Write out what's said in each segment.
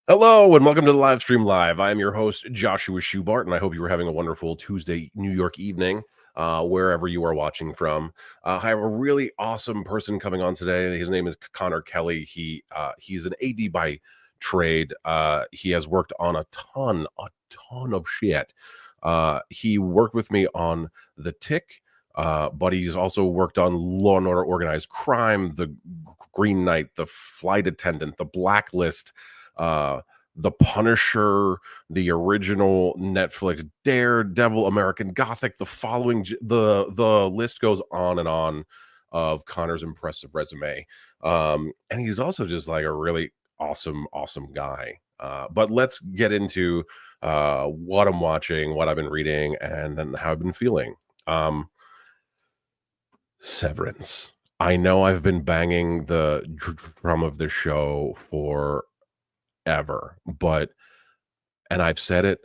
Hello and welcome to the live stream live. I'm your host, Joshua Schubart, and I hope you were having a wonderful Tuesday, New York evening, wherever you are watching from. I have a really awesome person coming on today. His name is Conor Kelly. He's an AD by trade. He has worked on a ton of shit. He worked with me on The Tick, but he's also worked on Law and Order Organized Crime, The Green Knight, The Flight Attendant, The Blacklist, The Punisher, the original Netflix Daredevil, American Gothic, the list goes on and on of Connor's impressive resume. And he's also just like a really awesome guy. But let's get into what I'm watching, what I've been reading, and how I've been feeling. Severance. I know I've been banging the drum of the show for ever, and I've said it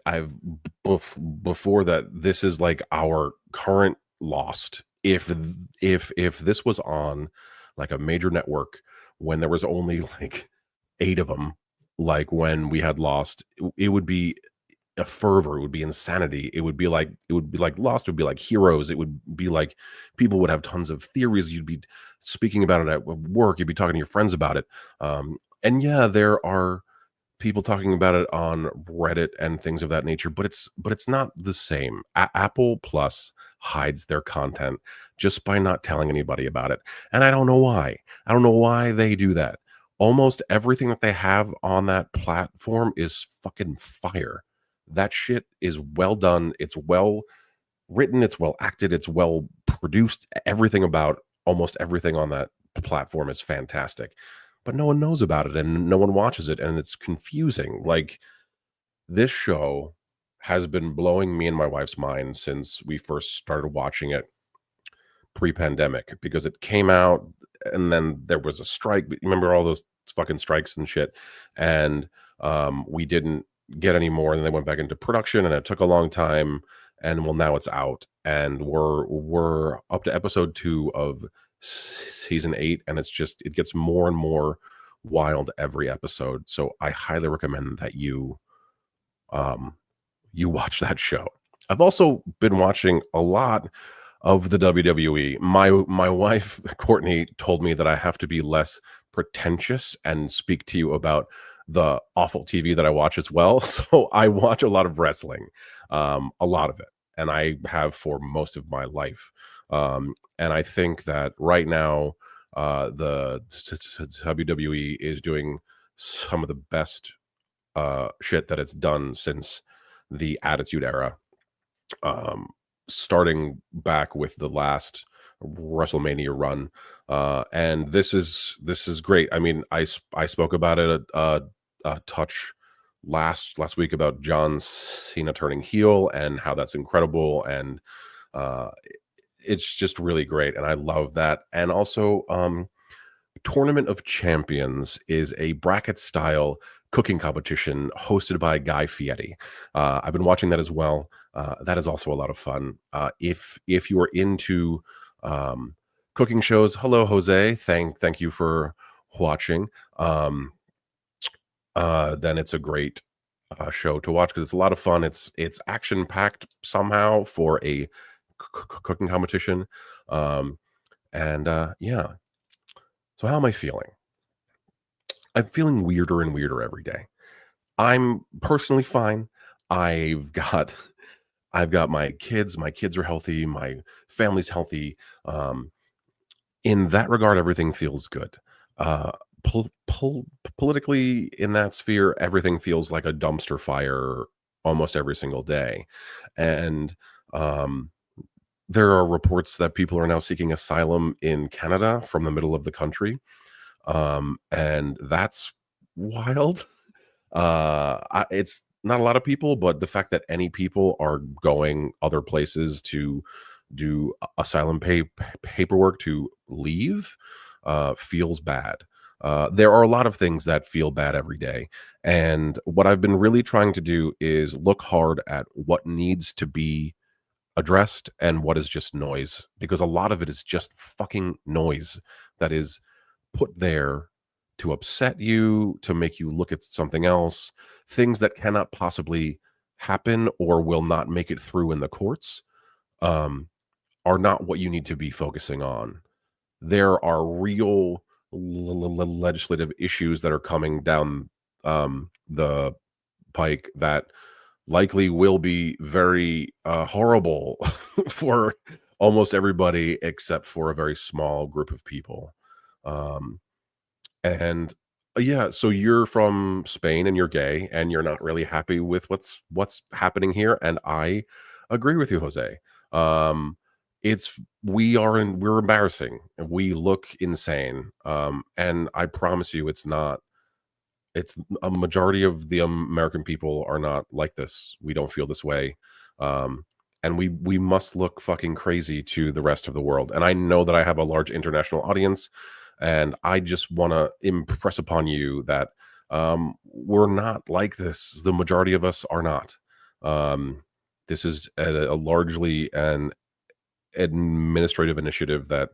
before that this is like our current Lost. If this was on like a major network when there was only like 8 of them, like when we had Lost, it would be a fervor, it would be insanity. It would be like Lost, it would be like Heroes. It would be like people would have tons of theories. You'd be speaking about it at work, you'd be talking to your friends about it. And yeah, there are people talking about it on Reddit and things of that nature, but it's not the same. Apple Plus hides their content just by not telling anybody about it, and I don't know why. I don't know why they do that. Almost everything that they have on that platform is fucking fire. That shit is well done. It's well written. It's well acted. It's well produced. Everything about almost everything on that platform is fantastic. But no one knows about it and no one watches it, and it's confusing. Like, this show has been blowing me and my wife's mind since we first started watching it pre-pandemic, because it came out and then there was a strike. Remember all those fucking strikes and shit? And we didn't get any more, and then they went back into production, and it took a long time, and well, now it's out, and we're up to episode 2 of season 8, and it gets more and more wild every episode. So I highly recommend that you watch that show. I've also been watching a lot of the WWE. My wife Courtney told me that I have to be less pretentious and speak to you about the awful TV that I watch as well. So I watch a lot of wrestling, a lot of it, and I have for most of my life. And I think that right now, the WWE is doing some of the best shit that it's done since the Attitude Era, starting back with the last WrestleMania run. And this is great. I mean, I spoke about it a touch last week about John Cena turning heel and how that's incredible, and it's just really great, and I love that. And also, Tournament of Champions is a bracket style cooking competition hosted by Guy Fieri. I've been watching that as well. That is also a lot of fun. If you are into cooking shows, hello Jose, thank you for watching. Then it's a great show to watch because it's a lot of fun. It's action packed somehow for a cooking competition. Yeah. So how am I feeling? I'm feeling weirder and weirder every day. I'm personally fine. I've got my kids. My kids are healthy. My family's healthy. In that regard, everything feels good. Politically, in that sphere, everything feels like a dumpster fire almost every single day. And there are reports that people are now seeking asylum in Canada from the middle of the country. And that's wild. It's not a lot of people, but the fact that any people are going other places to do asylum paperwork to leave feels bad. There are a lot of things that feel bad every day. And what I've been really trying to do is look hard at what needs to be addressed and what is just noise, because a lot of it is just fucking noise that is put there to upset you, to make you look at something else, things that cannot possibly happen or will not make it through in the courts, um, are not what you need to be focusing on. There are real legislative issues that are coming down the pike that likely will be very horrible for almost everybody except for a very small group of people. Um, and yeah, so you're from Spain and you're gay and you're not really happy with what's happening here, and I agree with you, Jose. It's we're embarrassing. We look insane. And I promise you it's not. It's a majority of the American people are not like this. We don't feel this way. Um, and we must look fucking crazy to the rest of the world. And I know that I have a large international audience, and I just want to impress upon you that we're not like this. The majority of us are not. Um, this is a largely an administrative initiative that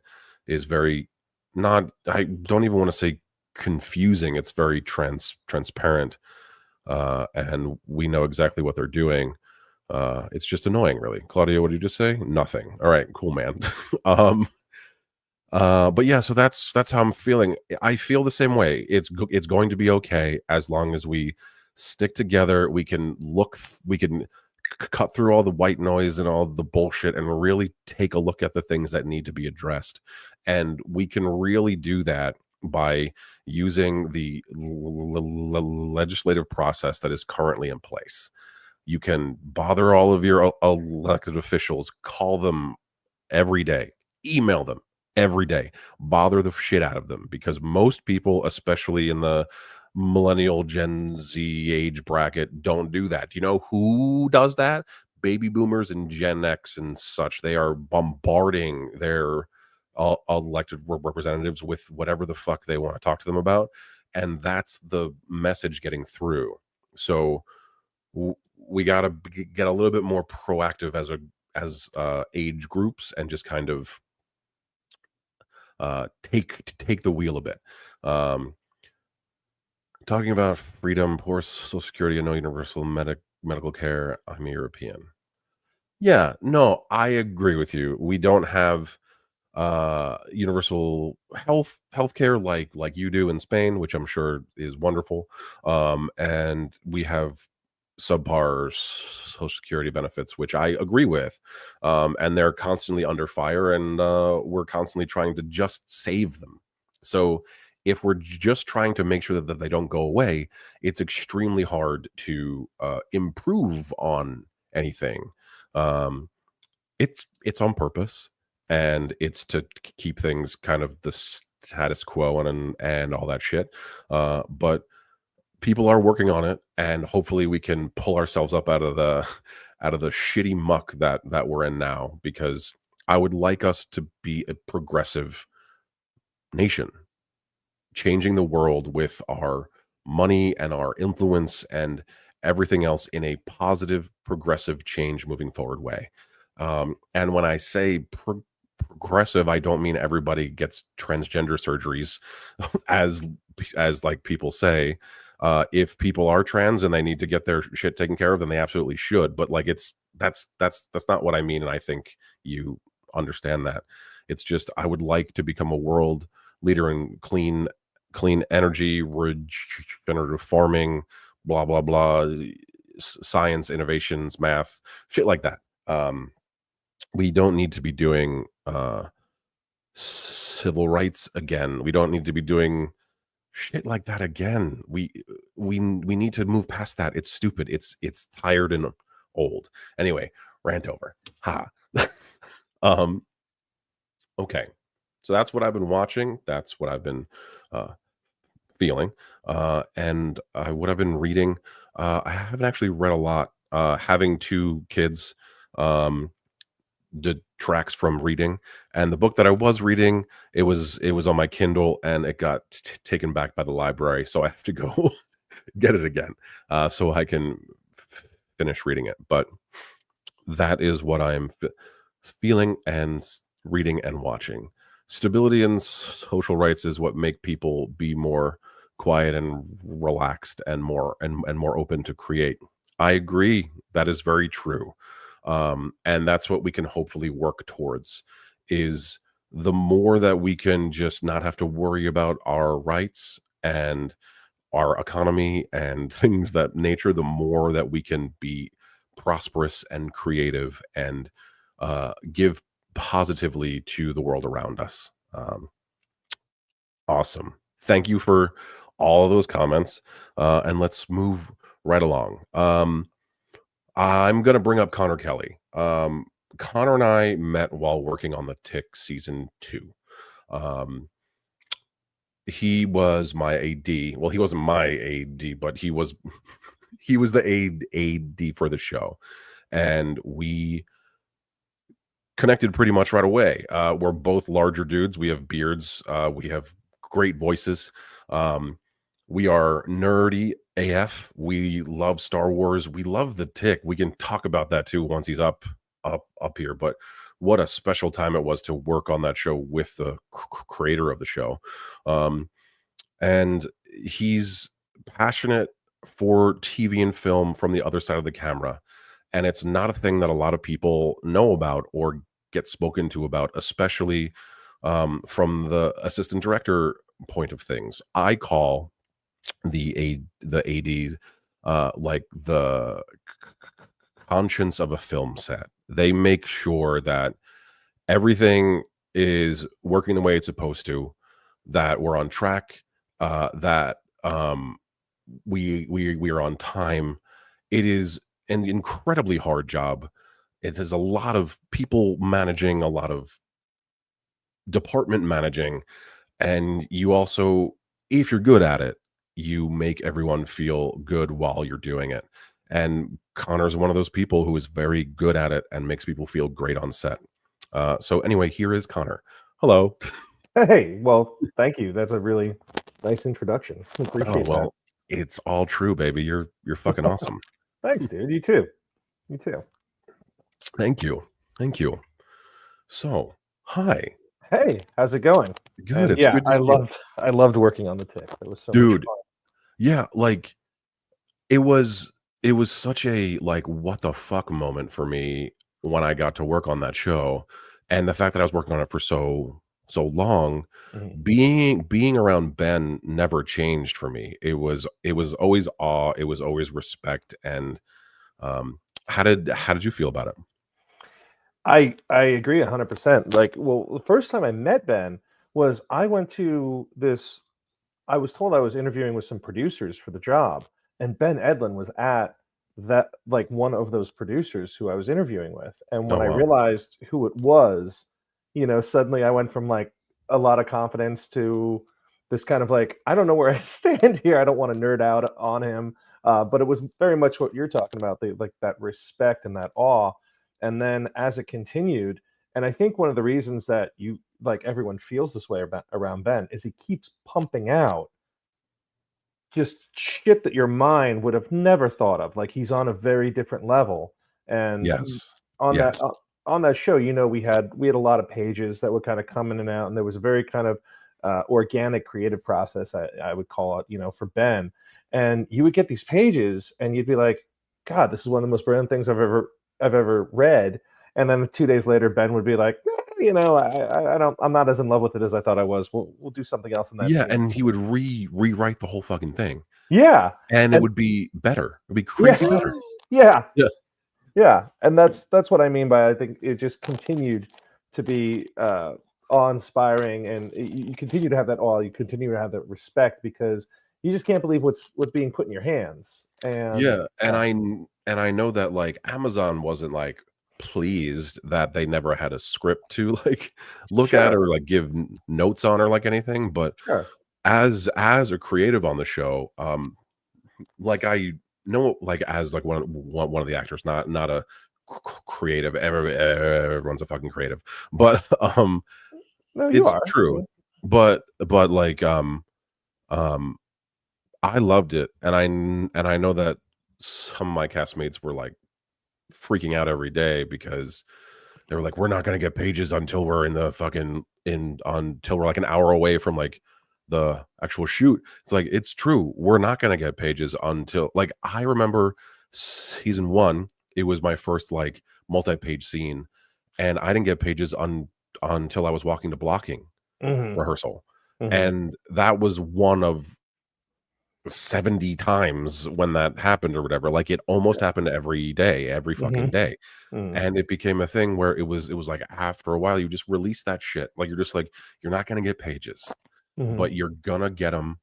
is very not. I don't even want to say confusing. It's very transparent, and we know exactly what they're doing. It's just annoying, really. Claudia, what did you just say? Nothing. All right, cool, man. um, but yeah, so that's how I'm feeling. I feel the same way. It's going to be okay as long as we stick together. We can we can cut through all the white noise and all the bullshit and really take a look at the things that need to be addressed. And we can really do that by using the legislative process that is currently in place. You can bother all of your elected officials, call them every day, email them every day, bother the shit out of them, because most people, especially in the millennial Gen Z age bracket, don't do that. Do you know who does that? Baby boomers and Gen X and such. They are bombarding their elected representatives with whatever the fuck they want to talk to them about, and that's the message getting through. So we got to get a little bit more proactive as age groups, and just kind of take the wheel a bit. Um, Talking about freedom, poor social security, and no universal medical care. I'm a European. Yeah, no, I agree with you. We don't have universal healthcare like you do in Spain, which I'm sure is wonderful. And we have subpar social security benefits, which I agree with. And they're constantly under fire, and we're constantly trying to just save them. So if we're just trying to make sure that they don't go away, it's extremely hard to improve on anything. Um, it's on purpose, and it's to keep things kind of the status quo and all that shit. But people are working on it, and hopefully we can pull ourselves up out of the out of the shitty muck that we're in now, because I would like us to be a progressive nation, changing the world with our money and our influence and everything else in a positive, progressive change moving forward way. And when I say progressive, I don't mean everybody gets transgender surgeries, as like people say. If people are trans and they need to get their shit taken care of, then they absolutely should. But like, that's not what I mean, and I think you understand that. It's just I would like to become a world leader in clean energy, regenerative farming, blah blah blah, science, innovations, math, shit like that. We don't need to be doing civil rights again. We don't need to be doing shit like that again. We need to move past that. It's stupid. It's tired and old. Anyway, rant over. Ha. um. Okay. So that's what I've been watching. That's what I've been uh, feeling. And what I've been reading, I haven't actually read a lot. Having two kids um, detracts from reading, and the book that I was reading, it was on my Kindle, and it got taken back by the library, so I have to go get it again, so I can finish reading it. But that is what I'm feeling and reading and watching. Stability and social rights is what make people be more quiet and relaxed and more open to create. I agree. That is very true. And that's what we can hopefully work towards is the more that we can just not have to worry about our rights and our economy and things that nature, the more that we can be prosperous and creative and give positively to the world around us. Awesome. Thank you for all of those comments. And let's move right along. I'm going to bring up Conor Kelly. Connor and I met while working on the Tick season 2. Um, he was my AD. Well, he wasn't my AD, but he was he was the AD for the show, and we connected pretty much right away. We're both larger dudes. We have beards. We have great voices. Um, we are nerdy AF. We love Star Wars. We love the Tick. We can talk about that too once he's up here. But what a special time it was to work on that show with the creator of the show. Um, and he's passionate for TV and film from the other side of the camera. And it's not a thing that a lot of people know about or get spoken to about, especially from the assistant director point of things. I call the AD like the conscience of a film set. They make sure that everything is working the way it's supposed to, that we're on track, that we are on time. It is an incredibly hard job. It is a lot of people managing, a lot of department managing, and you also, if you're good at it, you make everyone feel good while you're doing it. And Connor's one of those people who is very good at it and makes people feel great on set. So anyway, here is Connor. Hello. Hey, well, thank you. That's a really nice introduction. Oh, Appreciate that. well, it's all true, baby. You're fucking awesome. Thanks, dude. You too. You too. Thank you. Thank you. So, hi. Hey, how's it going? Good. And It's yeah, good to see you. I loved working on the Tick. It was so much Dude, fun. yeah, like it was such a like what the fuck moment for me when I got to work on that show. And the fact that I was working on it for so long, Mhm. being around Ben never changed for me. It was always awe, it was always respect. And how did you feel about it? I agree 100%. Like, well, the first time I met Ben was I went to this I was told I was interviewing with some producers for the job, and Ben Edlin was at that like one of those producers who I was interviewing with. And Oh when I wow. realized who it was, suddenly I went from like a lot of confidence to this kind of like, I don't know where I stand here. I don't want to nerd out on him. But it was very much what you're talking about, the, like that respect and that awe. And then as it continued, and I think one of the reasons that you like everyone feels this way about around Ben is he keeps pumping out just shit that your mind would have never thought of. Like he's on a very different level. And Yes. on that Yes. on that show, we had a lot of pages that would kind of come in and out, and there was a very kind of organic creative process, I would call it, for Ben. And you would get these pages, and you'd be like, "God, this is one of the most brilliant things I've ever read." And then 2 days later, Ben would be like, I don't, I'm not as in love with it as I thought I was. We'll do something else in that Yeah, scene. and he would rewrite the whole fucking thing, Yeah, and it and would be better. It'd be yeah, crazy better. yeah, Yeah. yeah, and that's what I mean by I think it just continued to be awe-inspiring, and you continue to have that awe, you continue to have that respect because you just can't believe what's being put in your hands, and Yeah, and I know that, like, Amazon wasn't, like, pleased that they never had a script to, like, look at sure, or, like, give n notes on or, like, anything, but sure. as a creative on the show, like I know, like as like one of the actors, not a creative. Everyone's a fucking creative, but No, you it's are. true. But like um, I loved it, and I know that some of my castmates were like freaking out every day because they were like, "We're not gonna get pages until we're in the fucking in until we're like an hour away from like the actual shoot." It's like it's true. We're not gonna get pages until like I remember season one. It was my first like multi-page scene, and I didn't get pages until I was walking to blocking Mhm, rehearsal, mhm. and that was one of 70 times when that happened or whatever. Like it almost Yeah. happened every day, every fucking Mhm, day. mhm, And it became a thing where it was like after a while you just release that shit. Like you're just like you're not going to get pages, mhm. but you're going to get them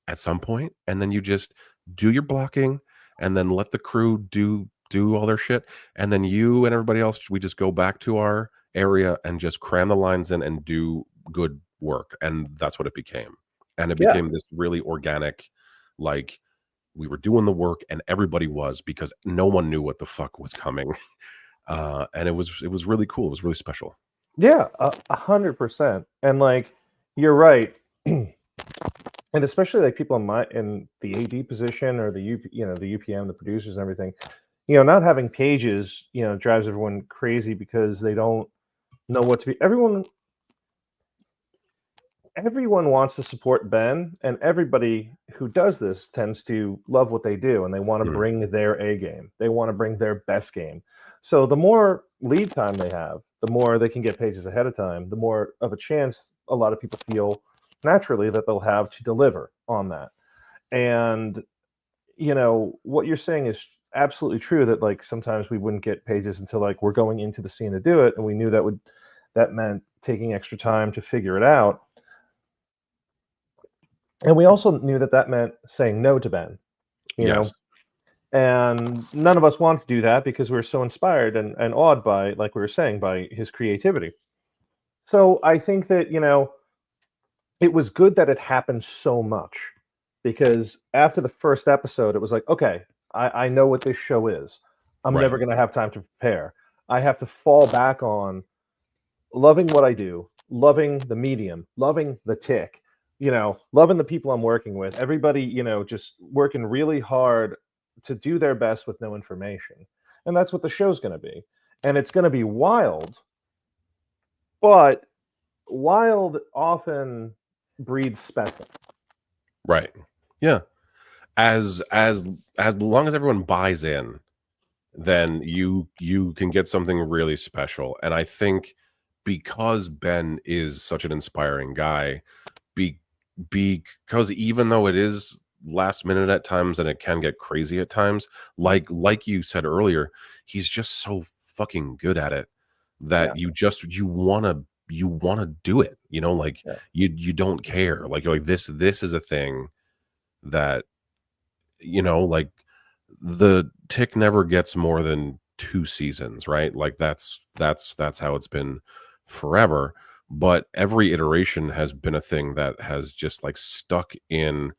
at some point, and then you just do your blocking and then let the crew do all their shit, and then you and everybody else we just go back to our area and just cram the lines in and do good work. And that's what it became. And it Yeah. became this really organic, like we were doing the work and everybody was because no one knew what the fuck was coming. And it was really cool. It was really special. Yeah, 100%, and, like, you're right, and especially, like, people in the AD position or the UPM, the producers and everything, not having pages, drives everyone crazy because they don't know what to be everyone wants to support Ben, and everybody who does this tends to love what they do, and they wanna Mhm. bring their A game. They wanna bring their best game. So, the more lead time they have, the more they can get pages ahead of time, the more of a chance a lot of people feel naturally that they'll have to deliver on that. And, what you're saying is absolutely true that, like, sometimes we wouldn't get pages until, like, we're going into the scene to do it, and we knew that meant taking extra time to figure it out. And we also knew that that meant saying no to Ben, you Yes. know? And none of us wanted to do that because we were so inspired and awed by, like we were saying, by his creativity. So I think that, it was good that it happened so much because after the first episode, it was like, okay, I know what this show is. I'm Right. never going to have time to prepare. I have to fall back on loving what I do, loving the medium, loving the tick, loving the people I'm working with. Everybody, just working really hard to do their best with no information. And that's what the show's going to be. And it's going to be wild, but wild often breeds special. Right. Yeah. As long as everyone buys in, then you can get something really special. And I think because Ben is such an inspiring guy, be because even though it is last minute at times and it can get crazy at times, like you said earlier, he's just so fucking good at it Yeah. that you wanna do it, like Yeah. you don't care. Like you're like this is a thing that like the Tick never gets more than 2 seasons, right? Like that's how it's been forever, but every iteration has been a thing that has just, like, stuck in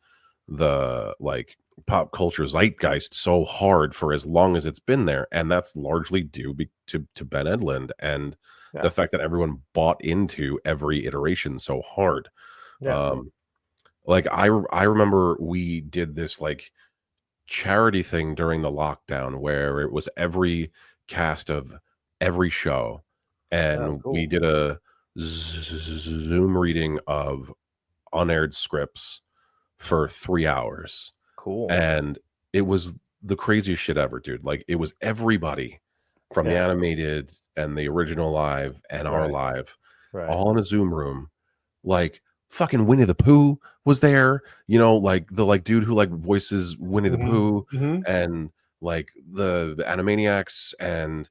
the, like, pop culture zeitgeist so hard for as long as it's been there, and that's largely due to Ben Edlund and the Yeah. fact that everyone bought into every iteration so hard. Yeah. Um, like, I remember we did this, like, charity thing during the lockdown where it was every cast of every show, Oh, and we cool. did a Zoom reading of unaired scripts for 3 hours, Cool. and it was the craziest shit ever, dude. Like, it was everybody from the Yeah. animated and the original live and our Right. live Right. all in a Zoom room, like, fucking Winnie the Pooh was there, like, the, like, dude who, like, voices Winnie the Mhm. Pooh, Mhm. and, like, the Animaniacs, and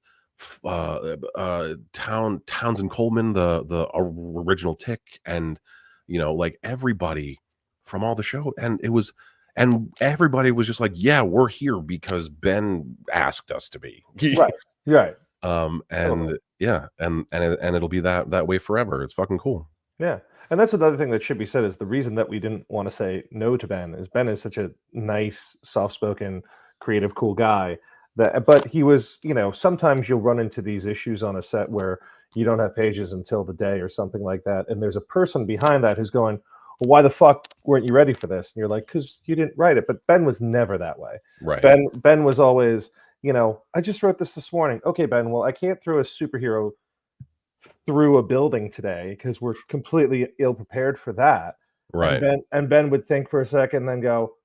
Townsend Coleman, the original Tick, and, like, everybody from all the show, and everybody was just like, "Yeah, we're here because Ben asked us to be." Right. Right. And Totally. yeah, and it'll be that way forever. It's fucking cool. Yeah, and that's another thing that should be said is the reason that we didn't wanna say no to Ben is such a nice, soft-spoken, creative, cool guy that but he was sometimes you'll run into these issues on a set where you don't have pages until the day or something like that, and there's a person behind that who's going, "Well, why the fuck weren't you ready for this?" And you're like, "'Cause you didn't write it," but Ben was never that way. Right. Ben was always, "I just wrote this morning." "Okay, Ben, well, I can't throw a superhero through a building today because we're completely ill prepared for that." And Right. Ben would think for a second, then go,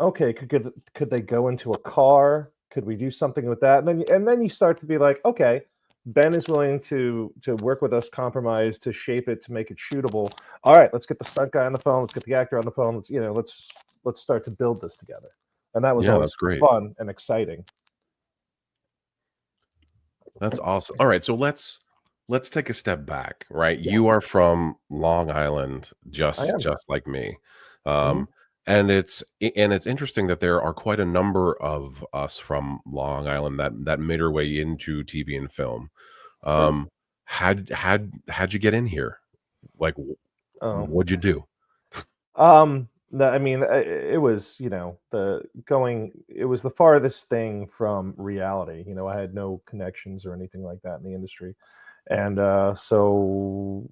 "Okay, could they go into a car? Could we do something with that?" And then you start to be like, "Okay, Ben is willing to work with us, compromise, to shape it, to make it shootable. All right, let's get the stunt guy on the phone. Let's get the actor on the phone. Let's start to build this together." And that was Yeah, always that's great. fun and exciting. That's awesome. All right, so let's take a step back, right? Yeah, You are from Long Island, I just am. just like me. Mhm. Um, and it's interesting that there are quite a number of us from Long Island that made our way into TV and film. Sure. Um, how'd you get in here? Like, Oh. what'd you do? No, I mean, it was, it was the farthest thing from reality. I had no connections or anything like that in the industry. And so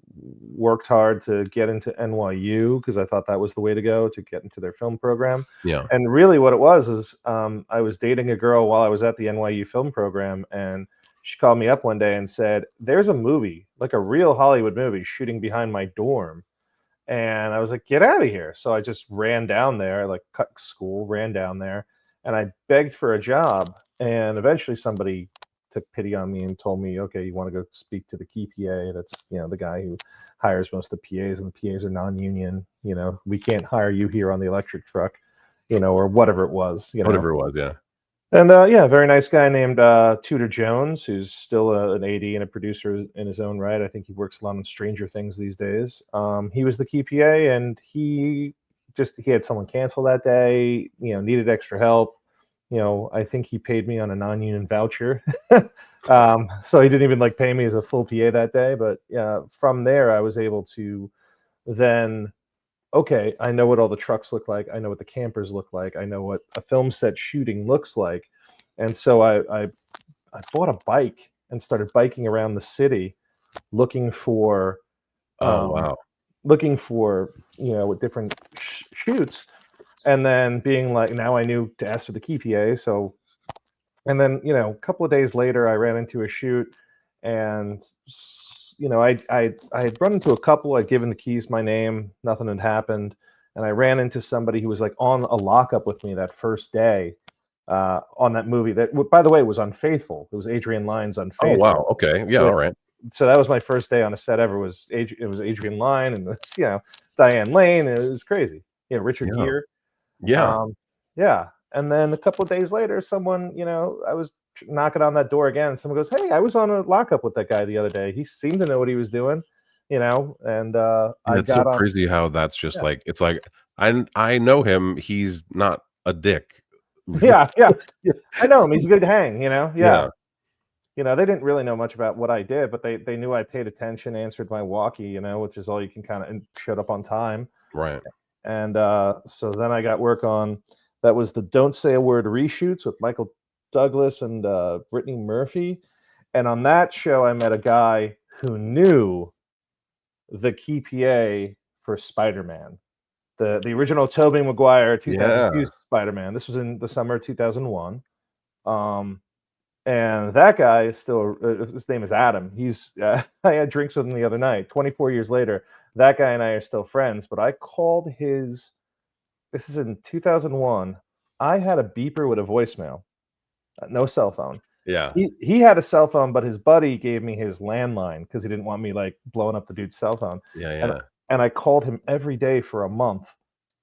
worked hard to get into NYU because I thought that was the way to go to get into their film program. Yeah, And really what it was is I was dating a girl while I was at the NYU film program, and she called me up one day and said, "There's a movie, like a real Hollywood movie, shooting behind my dorm." And I was like, "Get out of here." So I just ran down there, like cut school, ran down there, and I begged for a job. And eventually somebody took pity on me and told me, "Okay, you want to go speak to the key PA? That's, the guy who hires most of the PAs, and the PAs are non-union. We can't hire you here on the electric truck, or whatever it was. whatever it was. Yeah, And, yeah, a very nice guy named, Tudor Jones, who's still an AD and a producer in his own right. I think he works a lot on Stranger Things these days. He was the key PA, and he had someone cancel that day, needed extra help. I think he paid me on a non-union voucher. So he didn't even, like, pay me as a full PA that day, but, from there, I was able to then okay, I know what all the trucks look like. I know what the campers look like. I know what a film set shooting looks like. And so I bought a bike and started biking around the city looking for oh um, wow. different shoots, and then being like, now I knew to ask for the key PA. So and then, a couple of days later, I ran into a shoot, and I had run into a couple. I'd given the keys my name, nothing had happened, and I ran into somebody who was like on a lockup with me that first day on that movie. That, by the way, was Unfaithful. It was Adrian Lyne's Oh wow. Unfaithful. Okay. Yeah. All With right. So that was my first day on a set ever. It was Adrian Lyne and it's, Diane Lane. And it was crazy. Richard Yeah. Gere. Yeah. Um, yeah, and then a couple of days later, someone, I was knocking on that door again, and someone goes, "Hey, I was on a lockup with that guy the other day. He seemed to know what he was doing," and And I it's so got on. crazy how that's just Yeah, like it's like I know him. He's not a dick. yeah, yeah, yeah. I know him. He's a good hang. Yeah, Yeah. they didn't really know much about what I did, but they knew I paid attention, answered my walkie, which is all you can kind of, and showed up on time. Right. And so then I got work on that was the Don't Say a Word reshoots with Michael Douglas and Brittany Murphy. And on that show, I met a guy who knew the key PA for Spider-Man, the original Tobey Maguire 2002 Yeah. Spider-Man. This was in the summer of 2001. Um, and that guy is still, his name is Adam. I had drinks with him the other night. 24 years later, that guy and I are still friends. But I called his this is in 2001. I had a beeper with a voicemail, no cell phone. Yeah. He had a cell phone, but his buddy gave me his landline because he didn't want me, like, blowing up the dude's cell phone, Yeah. and Yeah. I called him every day for a month,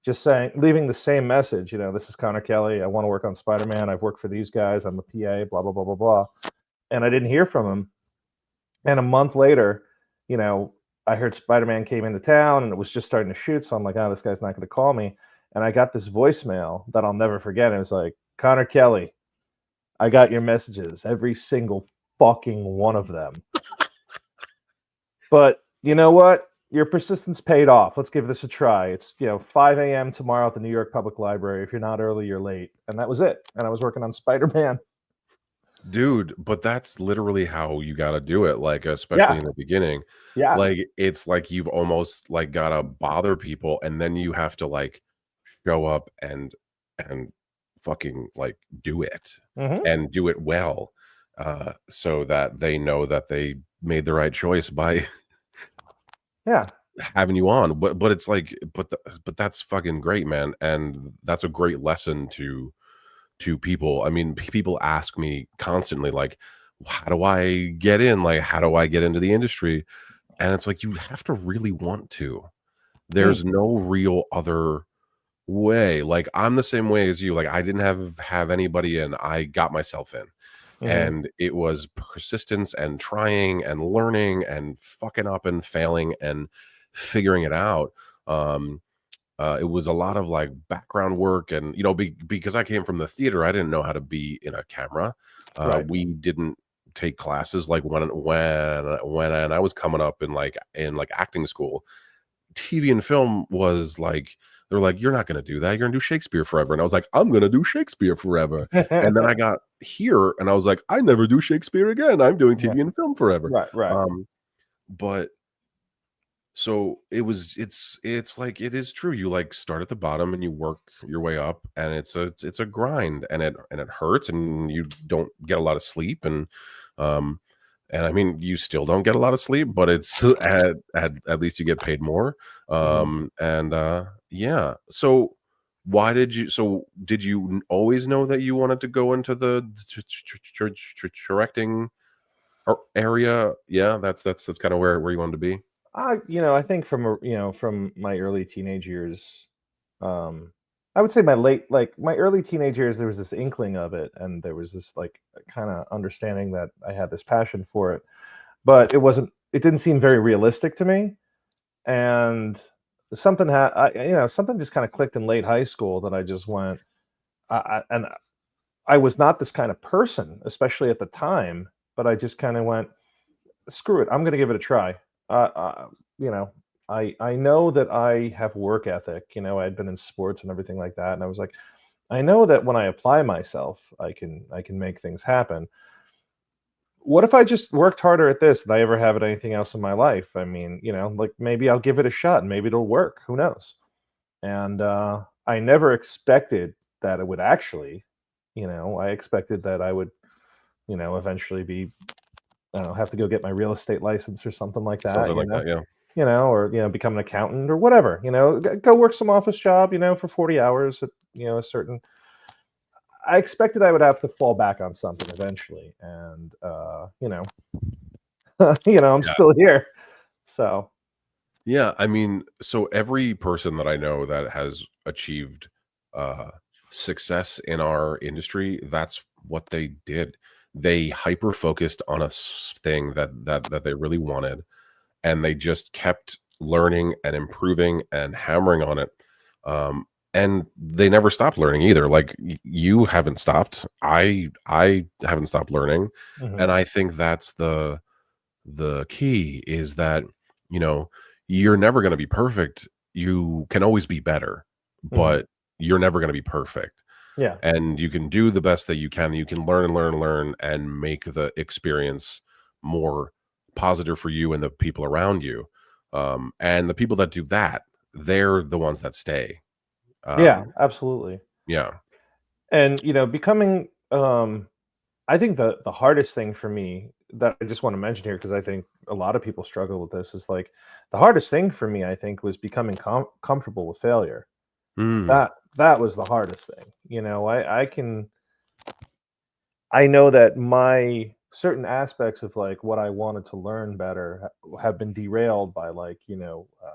just saying leaving the same message, "This is Conor Kelly. I wanna work on Spider-Man. I've worked for these guys. I'm a PA, blah, blah, blah, blah, blah," and I didn't hear from him, and a month later, you know, I heard Spider-Man came into town and it was just starting to shoot. So I'm like, oh, this guy's not going to call me. And I got this voicemail that I'll never forget. It was like, Connor Kelly, I got your messages, every single fucking one of them. But you know what? your persistence paid off. Let's give this a try. It's 5 a.m. tomorrow at the New York Public Library. If you're not early, you're late. And that was it. And I was working on Spider-Man. Dude, but that's literally how you gotta do it, like, especially Yeah, in the beginning. yeah. Like, it's like you've almost, like, gotta bother people, and then you have to, like, show up and fucking, like, do it, Hmm. and do it well, so that they know that they made the right choice by Yeah. having you on, but it's like but that's fucking great, man, and that's a great lesson to people. I mean, people ask me constantly, like, "How do I get in? Like, how do I get into the industry?" And it's like, you have to really want to. Mm. There's no real other way. Like, I'm the same way as you. Like, I didn't have anybody in. I got myself in. Hmm. And it was persistence and trying and learning and fucking up and failing and figuring it out. Um, it was a lot of like background work, and because I came from the theater, I didn't know how to be in a camera. Right. We didn't take classes like when I was coming up in acting school. TV and film was like they're like, "You're not gonna do that. You're gonna do Shakespeare forever." And I was like, "I'm gonna do Shakespeare forever." And then I got here and I was like, "I never do Shakespeare again. I'm doing Yeah. TV and film forever." Right. Right. But so it's like it is true. You like start at the bottom and you work your way up, and it's a grind, and it hurts, and you don't get a lot of sleep, um and I mean you still don't get a lot of sleep, but it's at least you get paid more. Hmm. And yeah. So did you always know that you wanted to go into the directing area? Yeah, that's kind of where you wanted to be. I think from my early teenage years, um, I would say my early teenage years, there was this inkling of it, and there was this like kind of understanding that I had this passion for it, but it didn't seem very realistic to me. And something just kind of clicked in late high school that I just went, and I was not this kind of person, especially at the time, but I just kind of went, screw it, I'm gonna give it a try. You know, I know that I have work ethic. I'd been in sports and everything like that, and I was like, I know that when I apply myself, I can make things happen. What if I just worked harder at this than I ever have at anything else in my life? I mean, like maybe I'll give it a shot and maybe it'll work. Who knows? And I never expected that it would actually. I expected that I would, eventually be, I don't know, have to go get my real estate license or something like that. Something like that, yeah. Or become an accountant or whatever. Go work some office job. For 40 hours at a certain. I expected I would have to fall back on something eventually, and I'm Yeah. still here. So Yeah, I mean, so every person that I know that has achieved uh success in our industry, that's what they did. They hyper focused on a thing that they really wanted, and they just kept learning and improving and hammering on it. Um and they never stopped learning either. Like you haven't stopped. I haven't stopped learning, mhm, and I think that's the key is that, you know, you're never going to be perfect. You can always be better, mhm, but you're never going to be perfect. yeah, And you can do the best that you can. You can learn and learn and learn and make the experience more positive for you and the people around you. And the people that do that, they're the ones that stay. yeah, Um, absolutely. yeah. And becoming, I think the hardest thing for me that I just want to mention here, because I think a lot of people struggle with this, is like the hardest thing for me. I think was becoming comfortable with failure. Mm, That was the hardest thing. I know that my certain aspects of like what I wanted to learn better have been derailed by like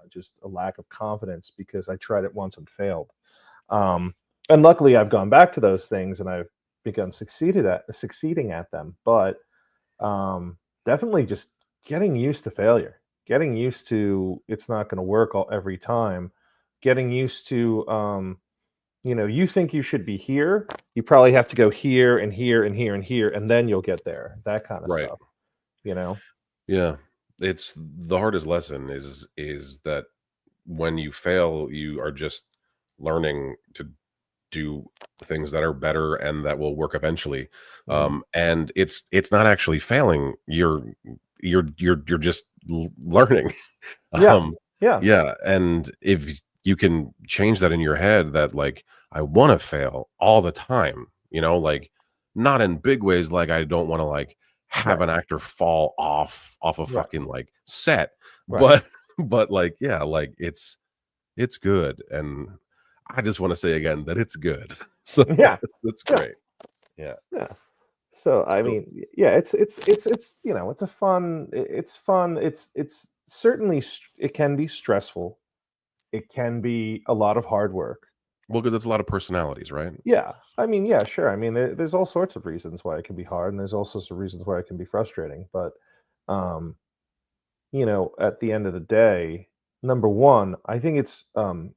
just a lack of confidence because I tried it once and failed. Um, and luckily, I've gone back to those things and I've begun succeeding at them. But definitely just getting used to failure, getting used to it's not going to work every time, getting used to you think you should be here, you probably have to go here and here and here and here, and then you'll get there. That kind of right. stuff, you know? Yeah. it's the hardest lesson is that when you fail, you are just learning to do things that are better and that will work eventually. Mhm. And it's not actually failing. You're just learning. Yeah, Um, yeah, yeah, and if you can change that in your head that like I want to fail all the time, like not in big ways, like I don't want to like have right, an actor fall off a right, fucking like set, right. but but like yeah, like it's good, and I just want to say again that it's good. So Yeah, that's yeah, great. Yeah. yeah. So, I So mean, yeah, it's, it's a fun it's fun, it's certainly it can be stressful, it can be a lot of hard work. well, because it's a lot of personalities, right? Yeah, I mean, yeah, sure, I mean, there's all sorts of reasons why it can be hard, and there's all sorts of reasons why it can be frustrating, but, um, at the end of the day, number 1, I think it's,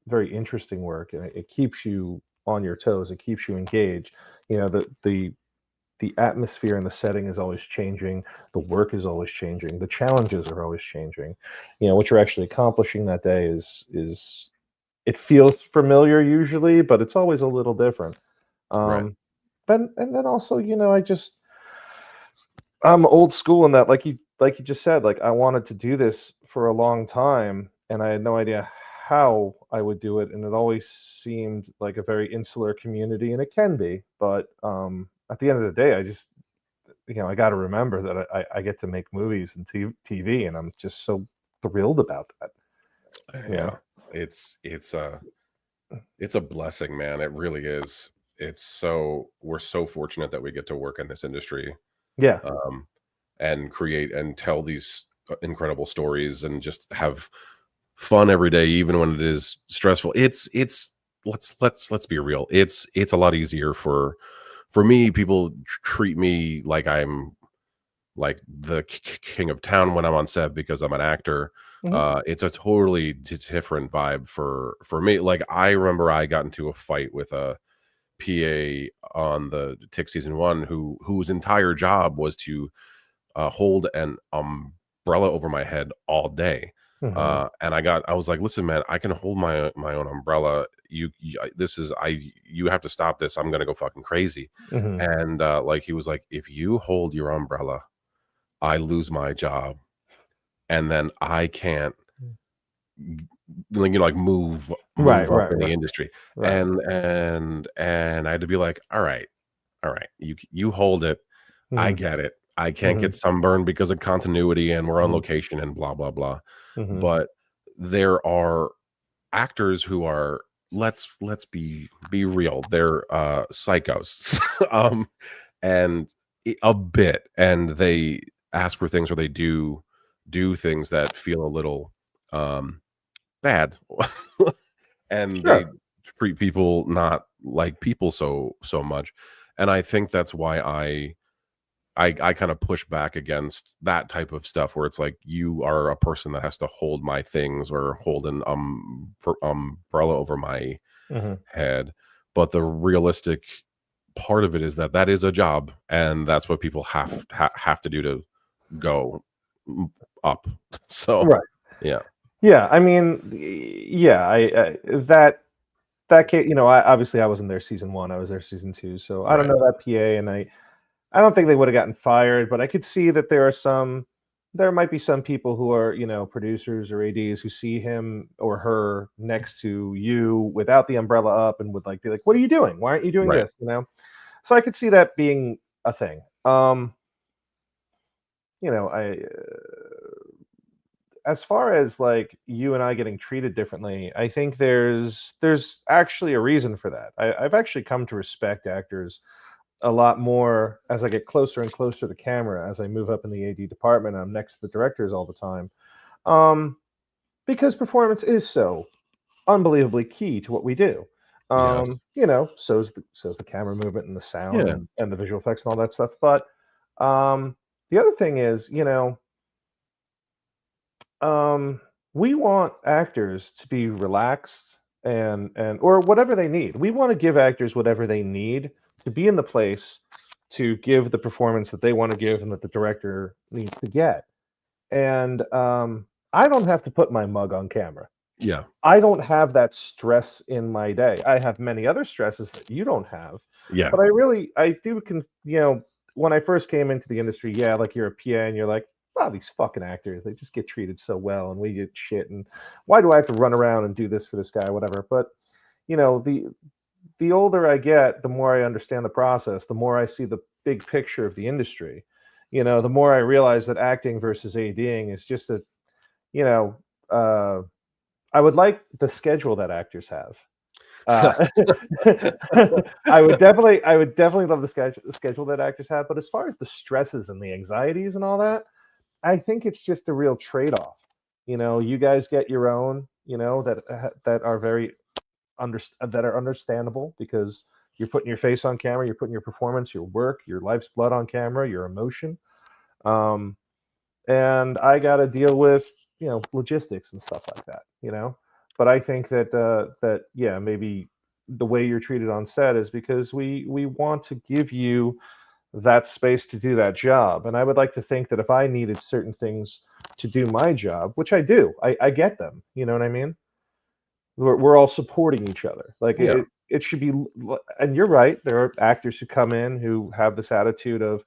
very interesting work, and it keeps you on your toes, it keeps you engaged. The atmosphere and the setting is always changing, the work is always changing, the challenges are always changing. What you're actually accomplishing that day is it feels familiar usually, but it's always a little different. Right. Um, but and then also, I'm old school in that, like you just said, like I wanted to do this for a long time, and I had no idea how I would do it, and it always seemed like a very insular community, and it can be, but at the end of the day, I got to remember that I get to make movies and TV, and I'm just so thrilled about that. You Yeah. know? It's a blessing, man. It really is. We're so fortunate that we get to work in this industry, Yeah. um, and create and tell these incredible stories and just have fun every day, even when it is stressful. It's let's be real. It's a lot easier for me. People treat me like I'm like the king of town when I'm on set because I'm an actor. Hmm. It's a totally different vibe for me. Like I remember I got into a fight with a PA on the Tick season one whose entire job was to hold an umbrella over my head all day. Hmm. And I was like, listen, man, I can hold my own umbrella. This is you have to stop this. I'm gonna go fucking crazy. Hmm. And like he was like, if you hold your umbrella, I lose my job, and then I can't like like Right. move up Right. in the Right. industry. Right. And I had to be like, all right, you hold it. I Hmm. get it. I can't Hmm. get sunburned because of continuity and we're on Hmm. location and blah blah blah. Hmm. But there are actors who are let's be real. They're psychos. And a bit, and they ask for things or they do things that feel a little um bad. And they Sure. treat people not like people so much. And I think that's why I kind of push back against that type of stuff where it's like you are a person that has to hold my things or hold an umbrella over my Hmm. head. But the realistic part of it is that that is a job, and that's what people have to do to go up. So Right. yeah, Yeah. I mean, yeah. That case, I wasn't there season 1, I was there season 2, so I don't right, know that PA, and I don't think they would have gotten fired, but I could see that there might be some people who are, producers or ADs who see him or her next to you without the umbrella up and would like be like, "What are you doing? Why aren't you doing right, this?" So I could see that being a thing. I as far as like you and I getting treated differently, I think there's actually a reason for that. I've actually come to respect actors a lot more as I get closer and closer to the camera, as I move up in the AD department, and I'm next to the directors all the time. Um, because performance is so unbelievably key to what we do. yes, So's the camera movement and the sound yeah, and the visual effects and all that stuff. But the other thing is, um, we want actors to be relaxed and or whatever they need. We want to give actors whatever they need to be in the place to give the performance that they want to give and that the director needs to get. and I don't have to put my mug on camera. Yeah. I don't have that stress in my day. I have many other stresses that you don't have, Yeah. but I do when I first came into the industry, yeah, like you're a PA and you're like, wow, these fucking actors, they just get treated so well and we get shit and why do I have to run around and do this for this guy, whatever. But you know, the older I get, the more I understand the process, the more I see the big picture of the industry. You know, the more I realize that acting versus ADing is just a, you know, uh I would like the schedule that actors have. Uh, I would definitely love the schedule that actors have, but as far as the stresses and the anxieties and all that, I think it's just a real trade-off. You know, you guys get your own, that are that are understandable because you're putting your face on camera, you're putting your performance, your work, your life's blood on camera, your emotion. Um, and I got to deal with logistics and stuff like that. But I think that yeah, maybe the way you're treated on set is because we want to give you that space to do that job, and I would like to think that if I needed certain things to do my job, which I do, I get them. You know what I mean? We're all supporting each other. Like Yeah. it should be. And you're right. There are actors who come in who have this attitude of,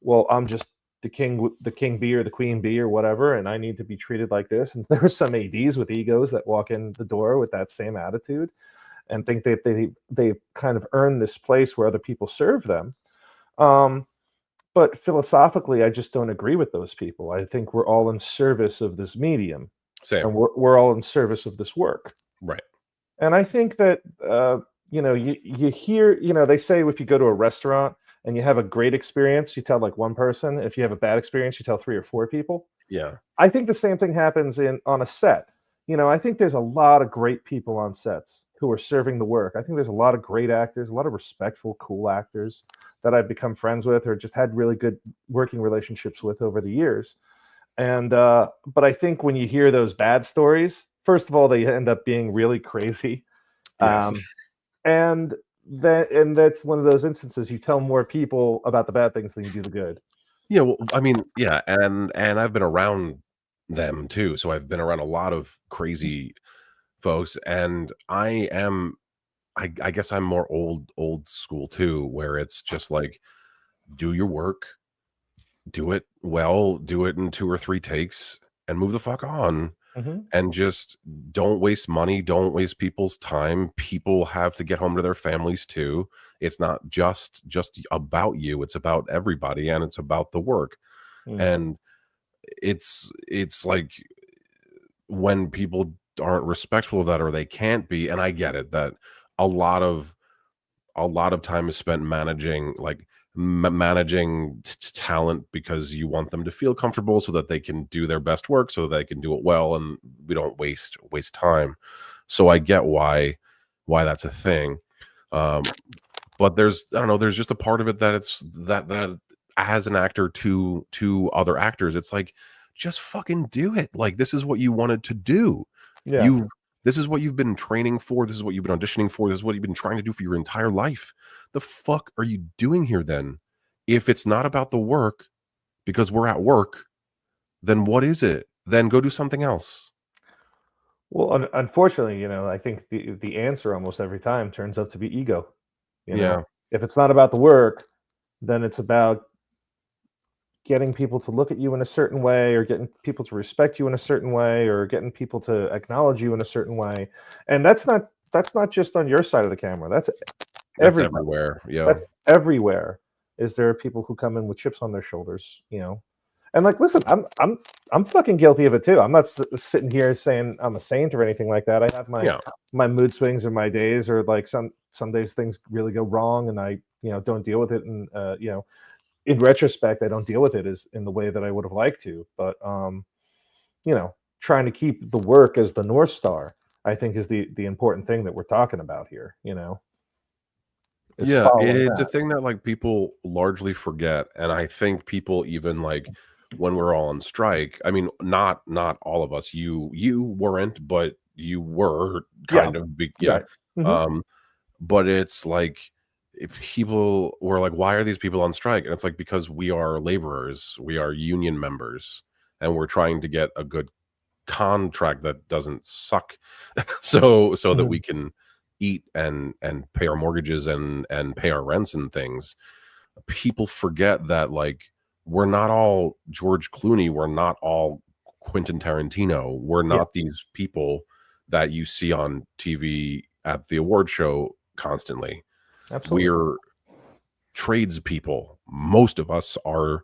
well, I'm just the king bee or the queen bee or whatever, and I need to be treated like this. And there are some ads with egos that walk in the door with that same attitude and think that they kind of earned this place where other people serve them. um, but philosophically I just don't agree with those people. I think we're all in service of this medium, Same. and we're all in service of this work. Right. And I think that you hear, they say if you go to a restaurant and you have a great experience, you tell like one person. If you have a bad experience, you tell three or four people. Yeah. I think the same thing happens in on a set. I think there's a lot of great people on sets who are serving the work. I think there's a lot of great actors, a lot of respectful, cool actors that I've become friends with or just had really good working relationships with over the years. And but I think when you hear those bad stories, first of all, they end up being really crazy. Yes. Um, and that's one of those instances you tell more people about the bad things than you do the good. Yeah, well, I mean, yeah, and I've been around them too, so I've been around a lot of crazy folks, and I guess I'm more old school too, where it's just like, do your work, do it well, do it in 2 or 3 takes, and move the fuck on, Mhm. and just don't waste money, don't waste people's time. People have to get home to their families too. It's not just about you, it's about everybody, and it's about the work, Mm. and it's like when people aren't respectful of that or they can't be, and I get it that a lot of time is spent managing like managing talent because you want them to feel comfortable so that they can do their best work so that they can do it well and we don't waste time. So I get why that's a thing. um but I don't know, there's just a part of it that it's that as an actor to other actors, it's like, just fucking do it. Like, this is what you wanted to do. Yeah. You This is what you've been training for. This is what you've been auditioning for. This is what you've been trying to do for your entire life. The fuck are you doing here then? If it's not about the work because we're at work, then what is it? Then go do something else. Well, unfortunately, I think the answer almost every time turns out to be ego. You know, Yeah. if it's not about the work, then it's about getting people to look at you in a certain way, or getting people to respect you in a certain way, or getting people to acknowledge you in a certain way. And that's not just on your side of the camera. That's That's everybody. everywhere. Yeah. That's everywhere. Is there are people who come in with chips on their shoulders. And like, listen, I'm fucking guilty of it too. I'm not sitting here saying I'm a saint or anything like that. I have Yeah. my mood swings or my days, or like some days things really go wrong, and I don't deal with it. And in retrospect, I don't deal with it as in the way that I would have liked to. But trying to keep the work as the North Star, I think, is the important thing that we're talking about here. Is Yeah, following it's a that. thing that, like, people largely forget, and I think people even, like, when we're all on strike, I mean, not all of us, you weren't, but you were Yeah. kind of big, yeah, Right. Hmm. um, but it's like, if people were like, "Why are these people on strike?" And it's like, because we are laborers, we are union members, and we're trying to get a good contract that doesn't suck, so that we Mhm. can eat and pay our mortgages and pay our rents and things. People forget that, like, we're not all George Clooney, we're not all Quentin Tarantino, we're Yeah, not these people that you see on TV at the award show constantly. absolutely. We're tradespeople. Most of us are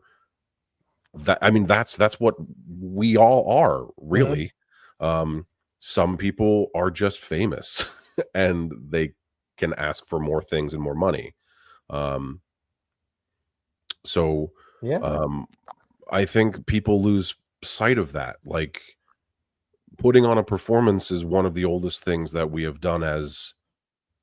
that. I mean, that's what we all are, Mhm. really. Um, some people are just famous and they can ask for more things and more money. Um, so Yeah, um, I think people lose sight of that. Like, putting on a performance is one of the oldest things that we have done as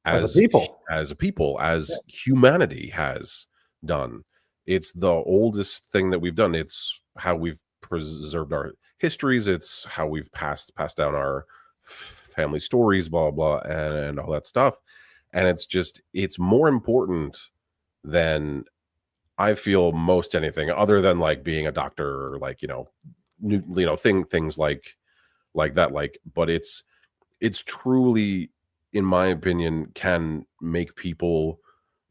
a as people. as a people, Yeah. as humanity has done. It's the oldest thing that we've done. It's how we've preserved our histories. It's how we've passed down our family stories, blah blah, and all that stuff. And it's more important than, I feel, most anything other than like being a doctor, or like, things like that. Like, but it's truly, in my opinion, can make people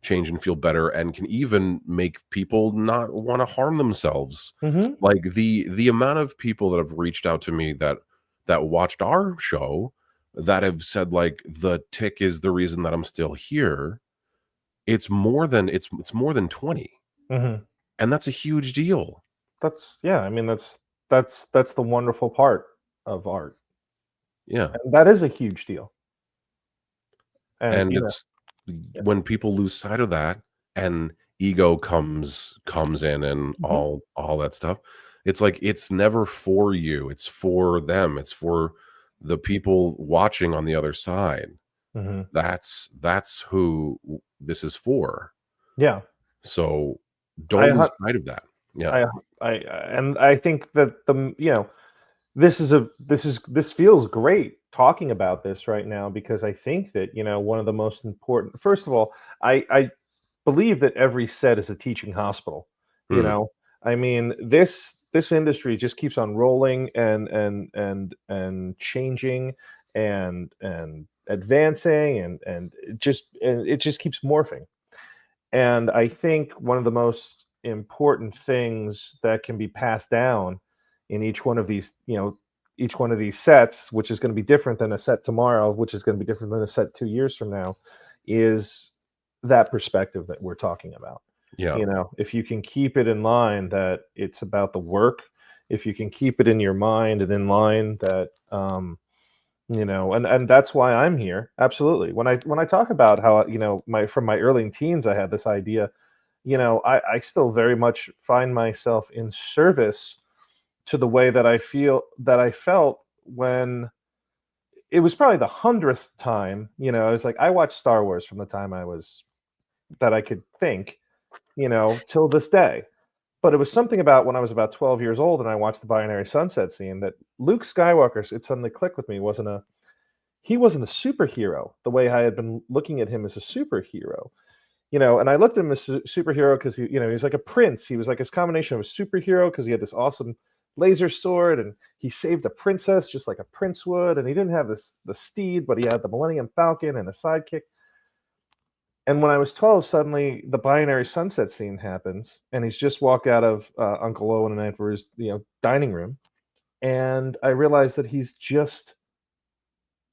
change and feel better, and can even make people not want to harm themselves. Mhm. Like, the amount of people that have reached out to me that watched our show, that have said, like, the tick is the reason that I'm still here. It's more than 20, Mhm. and that's a huge deal. That's yeah, I mean, that's the wonderful part of art, Yeah. and that is a huge deal, and, And it's, yeah. when people lose sight of that, and ego comes in, and Mhm. all that stuff, it's like, it's never for you, it's for them, it's for the people watching on the other side. Mhm. That's who this is for. Yeah. So I don't lose hu sight of that. Yeah. I and I think that this feels great talking about this right now because I think that, one of the most important first of all, I believe that every set is a teaching hospital, you Mm, know? I mean, this industry just keeps on rolling and changing and advancing and it just keeps morphing. And I think one of the most important things that can be passed down in each one of these sets, which is going to be different than a set tomorrow, which is going to be different than a set 2 years from now, is that perspective that we're talking about. yeah. If you can keep it in line that it's about the work, if you can keep it in your mind and in line that and that's why I'm here. Absolutely. When I talk about how, my from my early teens, I had this idea, I still very much find myself in service to the way that I felt when it was probably the 100th time, I was like, I watched Star Wars from the time that I could think, till this day. But it was something about when I was about 12 years old and I watched the binary sunset scene that Luke Skywalker, it suddenly clicked with me, he wasn't a superhero the way I had been looking at him as a superhero. And I looked at him as a superhero because he was like a prince. He was like this combination of a superhero because he had this awesome laser sword and he saved a princess just like a prince would. And he didn't have the steed, but he had the Millennium Falcon and a sidekick. And when I was 12, suddenly the binary sunset scene happens, and he's just walked out of Uncle Owen and Aunt dining room, and I realized that he's just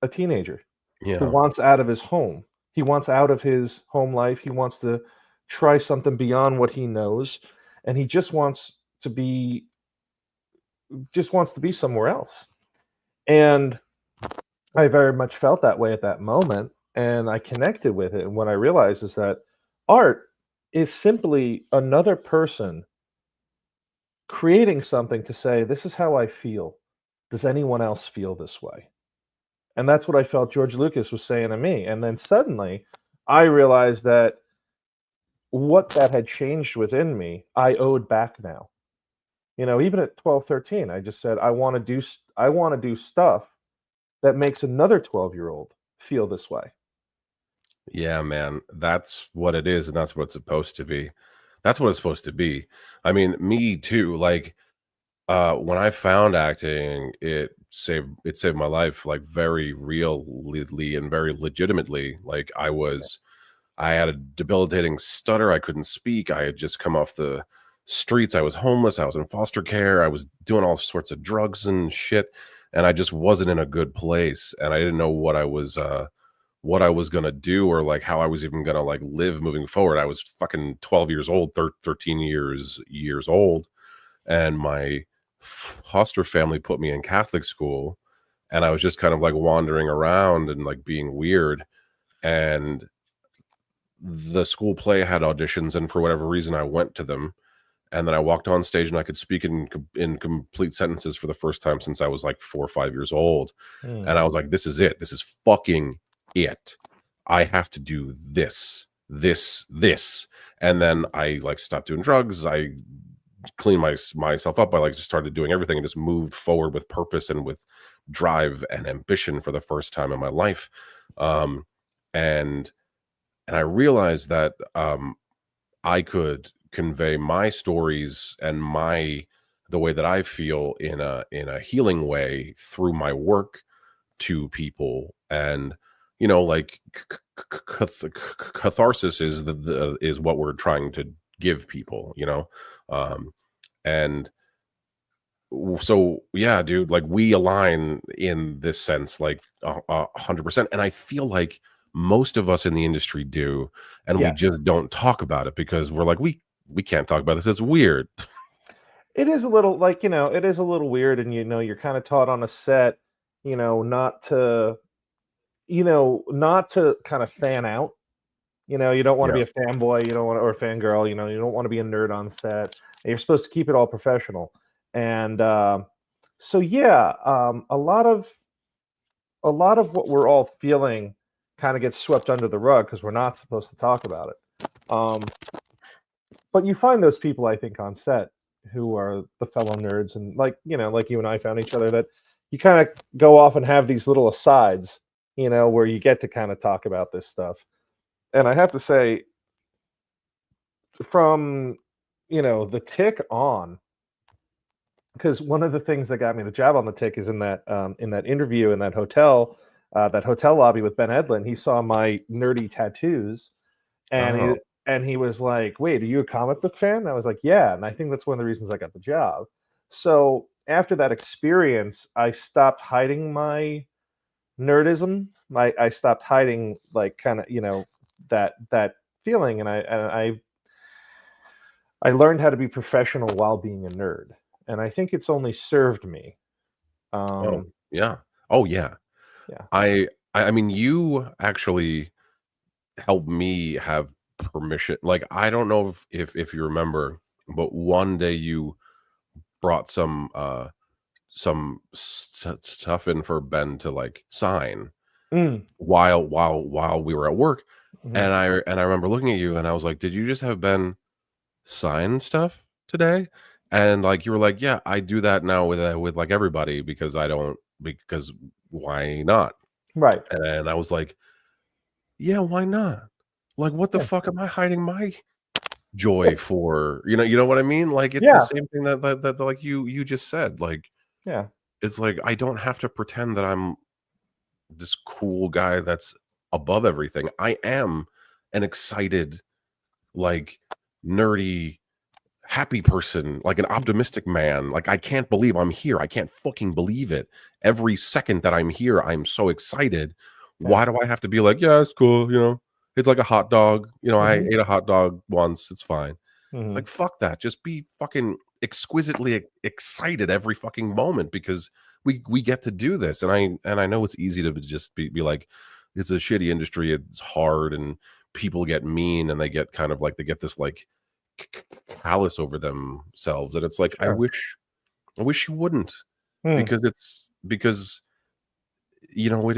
a teenager who Yeah. wants out of his home. He wants out of his home life. He wants to try something beyond what he knows, and he just wants to be somewhere else. And I very much felt that way at that moment, and I connected with it. And what I realized is that art is simply another person creating something to say, "This is how I feel. Does anyone else feel this way?" And that's what I felt George Lucas was saying to me. And then suddenly I realized that what that had changed within me, I owed back now. Even at 12, 13, I just said, I want to do stuff that makes another 12-year-old feel this way. Yeah, man. That's what it is, and that's what it's supposed to be. That's what it's supposed to be. I mean, me too. Like, When I found acting, it saved my life, like, very really and very legitimately. Like, I had a debilitating stutter, I couldn't speak, I had just come off the streets, I was homeless, I was in foster care, I was doing all sorts of drugs and shit, and I just wasn't in a good place, and I didn't know what I was gonna do, or, like, how I was even gonna, like, live moving forward. I was fucking 12 years old, 13 years old, and my foster family put me in Catholic school, and I was just kind of, like, wandering around and, like, being weird, and the school play had auditions, and for whatever reason, I went to them, and then I walked on stage, and I could speak in complete sentences for the first time since I was, like, 4 or 5 years old, Mm. and I was like, "This is it. This is fucking it. I have to do this," and then I, like, stopped doing drugs, I cleaned myself up, I, like, just started doing everything and just moved forward with purpose and with drive and ambition for the first time in my life, um, and I realized that, I could convey my stories and the way that I feel in a healing way through my work to people, and like catharsis is the is what we're trying to give people, um, and so yeah, dude, like we align in this sense, like 100%, and I feel like most of us in the industry do, and we Yes. just don't talk about it because we're like we can't talk about this. It's weird. It is a little like, it is a little weird, and, you're kinda taught on a set, not to not to kinda fan out. You don't wanna Yeah. be a fanboy, you don't wanna or a fangirl, you don't wanna be a nerd on set. You're supposed to keep it all professional. And, so yeah, a lot of what we're all feeling kinda gets swept under the rug because 'cause we're not supposed to talk about it. But you find those people, I think, on set who are the fellow nerds, and like you and I found each other, that you kinda go off and have these little asides, where you get to kinda talk about this stuff. And I have to say, from, the Tick on, because one of the things that got me the job on the Tick is in that interview in that hotel lobby with Ben Edlund. He saw my nerdy tattoos, and he Oh, and he was like, "Wait, are you a comic book fan?" And I was like, "Yeah," and I think that's one of the reasons I got the job. So, after that experience, I stopped hiding my nerdism. I stopped hiding, like, kinda, that feeling, and I learned how to be professional while being a nerd, and I think it's only served me. oh, Um, yeah. Oh, yeah. yeah. I mean, you actually helped me have permission. Like, I don't know if you remember, but one day you brought some stuff in for Ben to, like, sign Mm, while we were at work, mhm. and I remember looking at you, and I was like, "Did you just have Ben sign stuff today?" And, like, you were like, "Yeah, I do that now with, like, everybody because why not?" Right. And I was like, "Yeah, why not? Like, what the Yeah. fuck am I hiding my joy for?" You know what I mean? Like, it's the Yeah. same thing that like, you just said, like, Yeah. it's like, I don't have to pretend that I'm this cool guy that's above everything. I am an excited, like, nerdy, happy person, like an optimistic man. Like, I can't believe I'm here. I can't fucking believe it. Every second that I'm here, I'm so excited. Yeah. Why do I have to be like, yeah, it's cool, It's like a hot dog. I Mhm. ate a hot dog once. It's fine. It's Mhm. like, fuck that. Just be fucking exquisitely excited every fucking moment because we get to do this. And I know it's easy to just be like, it's a shitty industry. It's hard and people get mean and they get kind of like they get this like callous over themselves. And it's like, I Sure. wish you wouldn't Mm. because it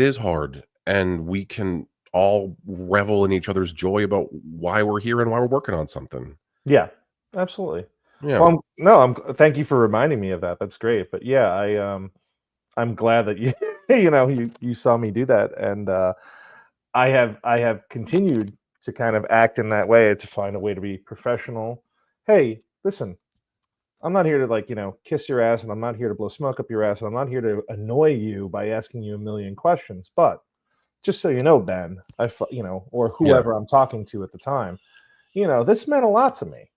is hard and we can all revel in each other's joy about why we're here and why we're working on something. Yeah. Absolutely. Yeah. Well, no, thank you for reminding me of that. That's great. But yeah, I'm glad that you you saw me do that, and I have continued to kind of act in that way to find a way to be professional. Hey, listen, I'm not here to like, kiss your ass, and I'm not here to blow smoke up your ass, and I'm not here to annoy you by asking you a million questions. But just so you know, Ben, or Yeah. whoever I'm talking to at the time, this meant a lot to me.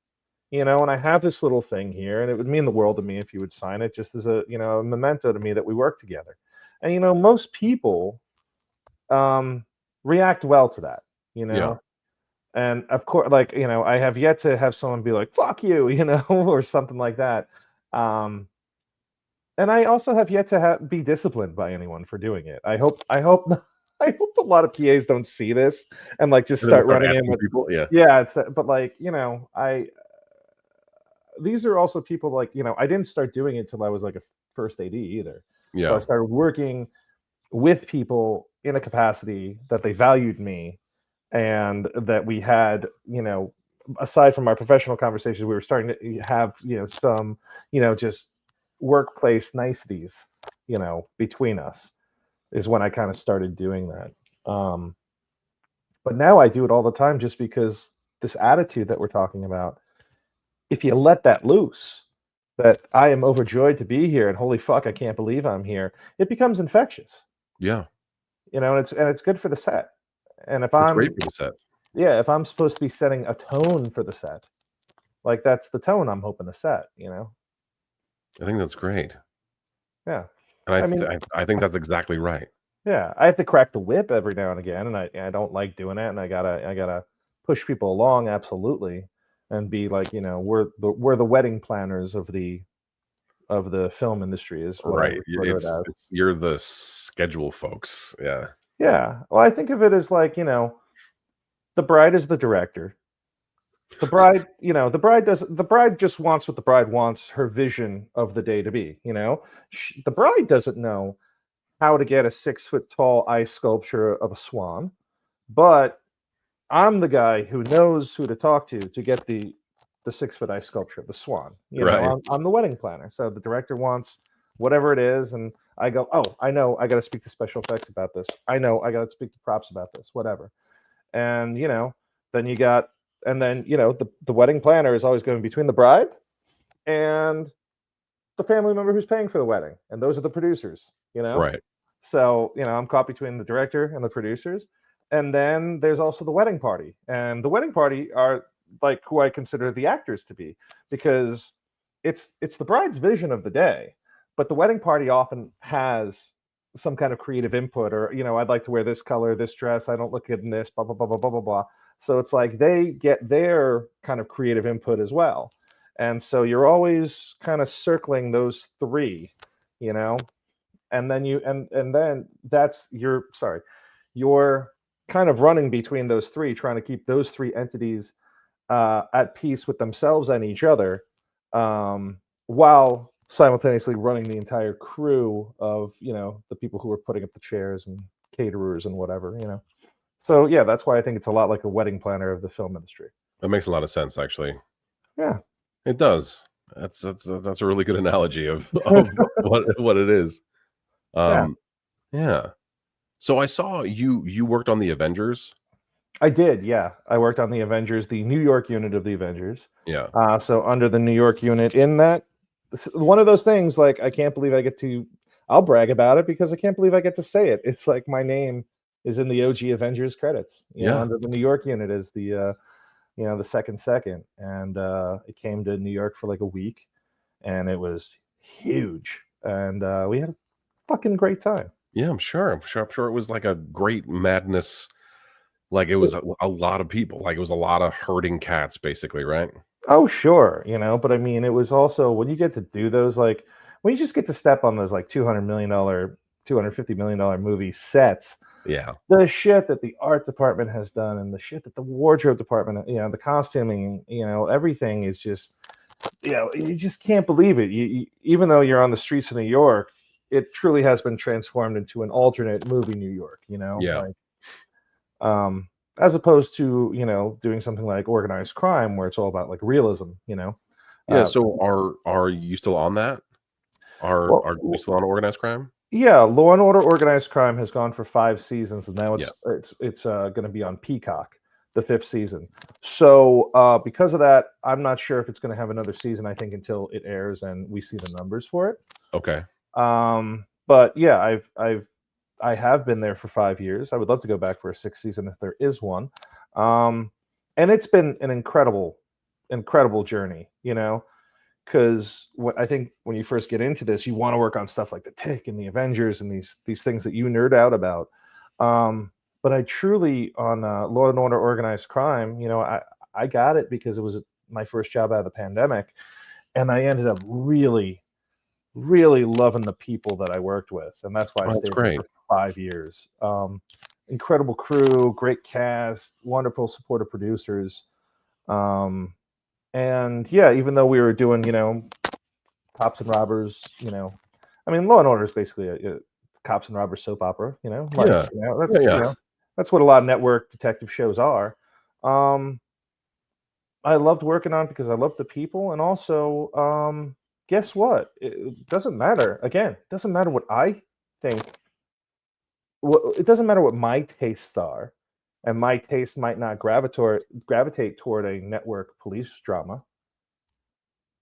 And I have this little thing here, and it would mean the world to me if you would sign it, just as a memento to me that we work together. And most people um, react well to that. You Yeah. know, and of course, like, I have yet to have someone be like, "Fuck you," or something like that. Um, and I also have yet to be disciplined by anyone for doing it. I hope, I hope a lot of PAs don't see this and like just And then start start running in asking with, people. Yeah. yeah, but like, I these are also people like, I didn't start doing it till I was like a first AD either. So I Yeah. started working with people in a capacity that they valued me, and that we had, aside from our professional conversations, we were starting to have, some, just workplace niceties, between us, is when I kind of started doing that. But now I do it all the time just because this attitude that we're talking about, if you let that loose, that I am overjoyed to be here and holy fuck, I can't believe I'm here, it becomes infectious, Yeah. and it's good for the set. And if It's great I'm for the set. yeah, if I'm supposed to be setting a tone for the set, like that's the tone I'm hoping to set. I think that's great. Yeah. And I mean, I think that's exactly right. yeah, I have to crack the whip every now and again, and I don't like doing it, and I gotta push people along, absolutely, and be like, we're the wedding planners of the film industry is what I Right. refer to it as. It's you're the schedule folks. Yeah. Yeah. Well, I think of it as like, the bride is the director. The bride just wants what the bride wants her vision of the day to be. The bride doesn't know how to get a 6 foot tall ice sculpture of a swan, but I'm the guy who knows who to talk to get the 6 foot ice sculpture of the swan. Right. I'm the wedding planner. So the director wants whatever it is, and I go, oh, I know I got to speak to special effects about this. I know I got to speak to props about this, whatever. And then you got, and then the wedding planner is always going between the bride and the family member who's paying for the wedding, and those are the producers. Right. So, I'm caught between the director and the producers. And then there's also the wedding party. And the wedding party are like who I consider the actors to be, because it's the bride's vision of the day, but the wedding party often has some kind of creative input, or, I'd like to wear this color, this dress, I don't look good in this, blah blah blah blah blah blah blah. So it's like they get their kind of creative input as well. And so you're always kind of circling those three, you know, and then that's you're kind of running between those three, trying to keep those three entities at peace with themselves and each other, while simultaneously running the entire crew of the people who are putting up the chairs and caterers and whatever. So yeah, that's why I think it's a lot like a wedding planner of the film industry. That makes a lot of sense, actually. Yeah. It does. That's a really good analogy of what it is. Yeah, Yeah. So I saw you worked on the Avengers. I did. Yeah, I worked on the Avengers, the New York unit of the Avengers. Yeah. So under the New York unit, in that, one of those things, like, I can't believe I get to. I'll brag about it because I can't believe I get to say it. It's like my name is in the OG Avengers credits. Yeah. Under the New York unit is the second, and it came to New York for like a week, and it was huge, and we had a fucking great time. Yeah, I'm sure it was like a great madness. Like it was a lot of people. Like it was a lot of herding cats, basically, right? Oh, sure, but I mean, it was also when you get to do those, like, when you just get to step on those like $200 million, $250 million movie sets, Yeah. the shit that the art department has done, and the shit that the wardrobe department, the costuming, everything is just, you just can't believe it. Even though you're on the streets of New York, it truly has been transformed into an alternate movie New York. Yeah. Like, as opposed to doing something like organized crime, where it's all about like realism. Yeah. uh, So are you still on that? well, Are we still on organized crime? yeah, Law and Order Organized Crime has gone for 5 seasons, and now it's Yes. it's it's going to be on Peacock. the 5th season. So because of that, I'm not sure if it's going to have another season. I think until it airs and we see the numbers for it. Okay. But yeah, I have been there for 5 years. I would love to go back for a 6th season if there is one. And it's been an incredible journey, because I think when you first get into this, you want to work on stuff like the Tick and the Avengers and these things that you nerd out about. But I truly on Law and Order Organized Crime, I got it because it was my first job out of the pandemic, and I ended up really, really loving the people that I worked with, and that's why I Oh, that's stayed there great. for 5 years. Incredible crew, great cast, wonderful supportive producers. And yeah, even though we were doing, cops and robbers, I mean, Law and Order is basically a cops and robbers soap opera, Yeah. Yeah, yeah. that's what a lot of network detective shows are. Um, I loved working on it because I love the people, and also, guess what? It doesn't matter. Again, it doesn't matter what I think. It doesn't matter what my tastes are, and my taste might not gravitate toward a network police drama.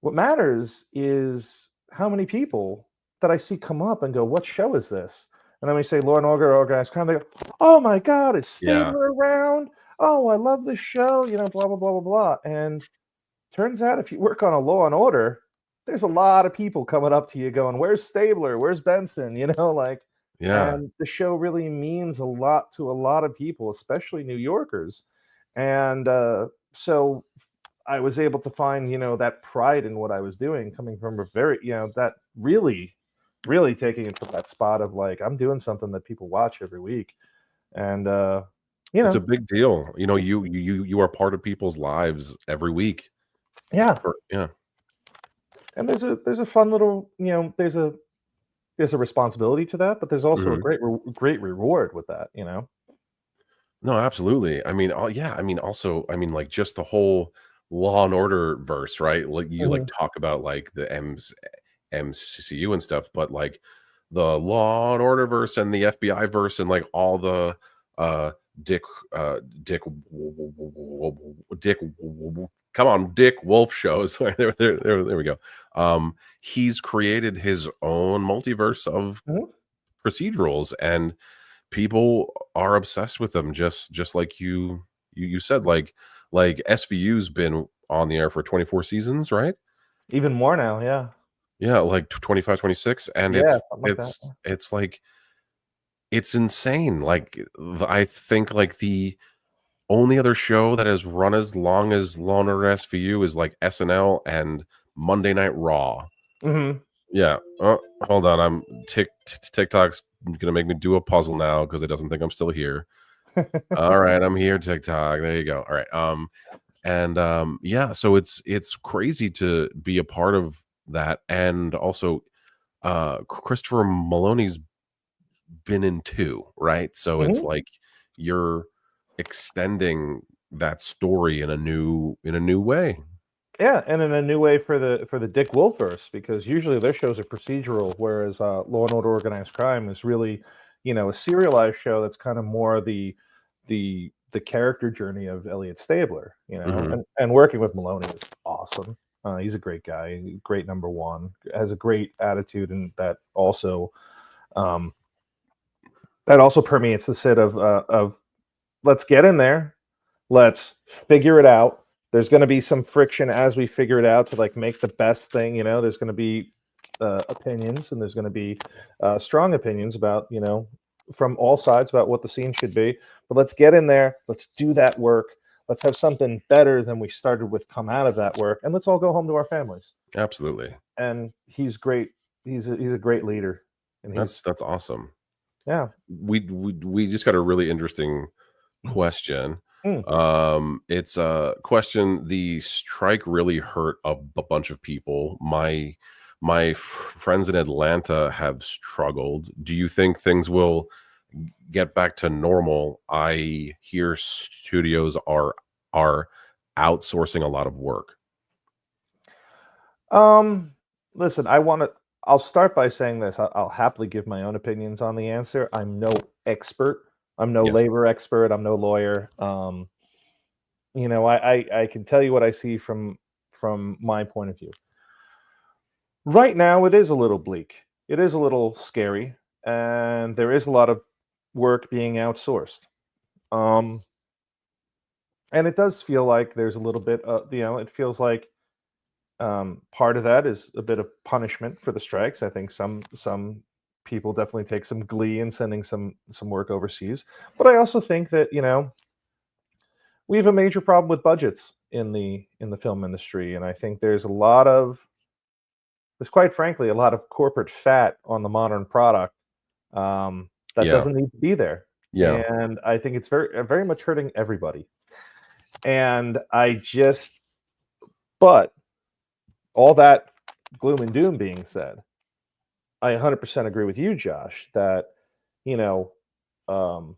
What matters is how many people that I see come up and go, "What show is this?" And then we say Law and Order Organized Crime. They go, "Oh my God, is Yeah. Stabler around? Oh, I love this show." Blah blah blah blah blah. And turns out, if you work on a Law and Order, there's a lot of people coming up to you going, "Where's Stabler? Where's Benson?" Yeah. And the show really means a lot to a lot of people, especially New Yorkers. And so I was able to find, that pride in what I was doing, coming from a very, that really, really taking it to that spot of like, I'm doing something that people watch every week. And, you It's a know, big deal. You are part of people's lives every week. yeah. Yeah. And there's a fun little, there's a responsibility to that, but there's also a Mhm. great reward with that, No, absolutely. I mean, yeah, I mean, also, I mean, like, just the whole Law and Order verse, right? Like, you, like, Mhm. talk about, like, the MCU and stuff, but, like, the Law and Order verse and the FBI verse and, like, all the, uh, Dick, Dick Dick come on, Dick Wolf shows. There we go. He's created his own multiverse of Mhm. procedurals, and people are obsessed with them, just like you said, like SVU's been on the air for 24 seasons, right? Even more now, yeah. Yeah, like 25, 26, and Yeah, it's something like that. it's it's like it's insane. Like I think like the only other show that has run as long as Law and Order SVU is like SNL and Monday Night Raw. Mhm. Yeah. Oh, hold on. TikTok's gonna make me do a puzzle now because it doesn't think I'm still here. All right, I'm here, TikTok. There you go. All right. And yeah, so it's crazy to be a part of that. And also Christopher Maloney's been in two, right? So it's Mhm. like you're extending that story in a new way. Yeah, and in a new way for the Dick Wolfverse, because usually their shows are procedural, whereas Law and Order Organized Crime is really, a serialized show that's kind of more the character journey of Elliot Stabler, Hmm. and working with Maloney is awesome. He's a great guy, great number one, has a great attitude, and um, that also permeates the set of let's get in there. Let's figure it out. There's going to be some friction as we figure it out to like make the best thing. There's going to be opinions, and there's going to be strong opinions about from all sides about what the scene should be. But let's get in there. Let's do that work. Let's have something better than we started with come out of that work, and let's all go home to our families. Absolutely. And he's great. He's a great leader, and he's That's awesome. yeah. We just got a really interesting question. Mm. It's a question. The strike really hurt a bunch of people. My friends in Atlanta have struggled. Do you think things will get back to normal? I hear studios are outsourcing a lot of work. Um, Listen, I'll start by saying this. I'll happily give my own opinions on the answer. I'm no expert. I'm no Yes. labor expert. I'm no lawyer. I can tell you what I see from my point of view. Right now, it is a little bleak. It is a little scary, and there is a lot of work being outsourced. Um, and it does feel like there's a little bit, it feels like part of that is a bit of punishment for the strikes. I think some people definitely take some glee in sending some work overseas, but I also think that we have a major problem with budgets in the film industry, and I think there's quite frankly a lot of corporate fat on the modern product that Yeah. doesn't need to be there, Yeah. and I think it's very much hurting everybody. And but all that gloom and doom being said, I 100% agree with you, Josh, that you know, um,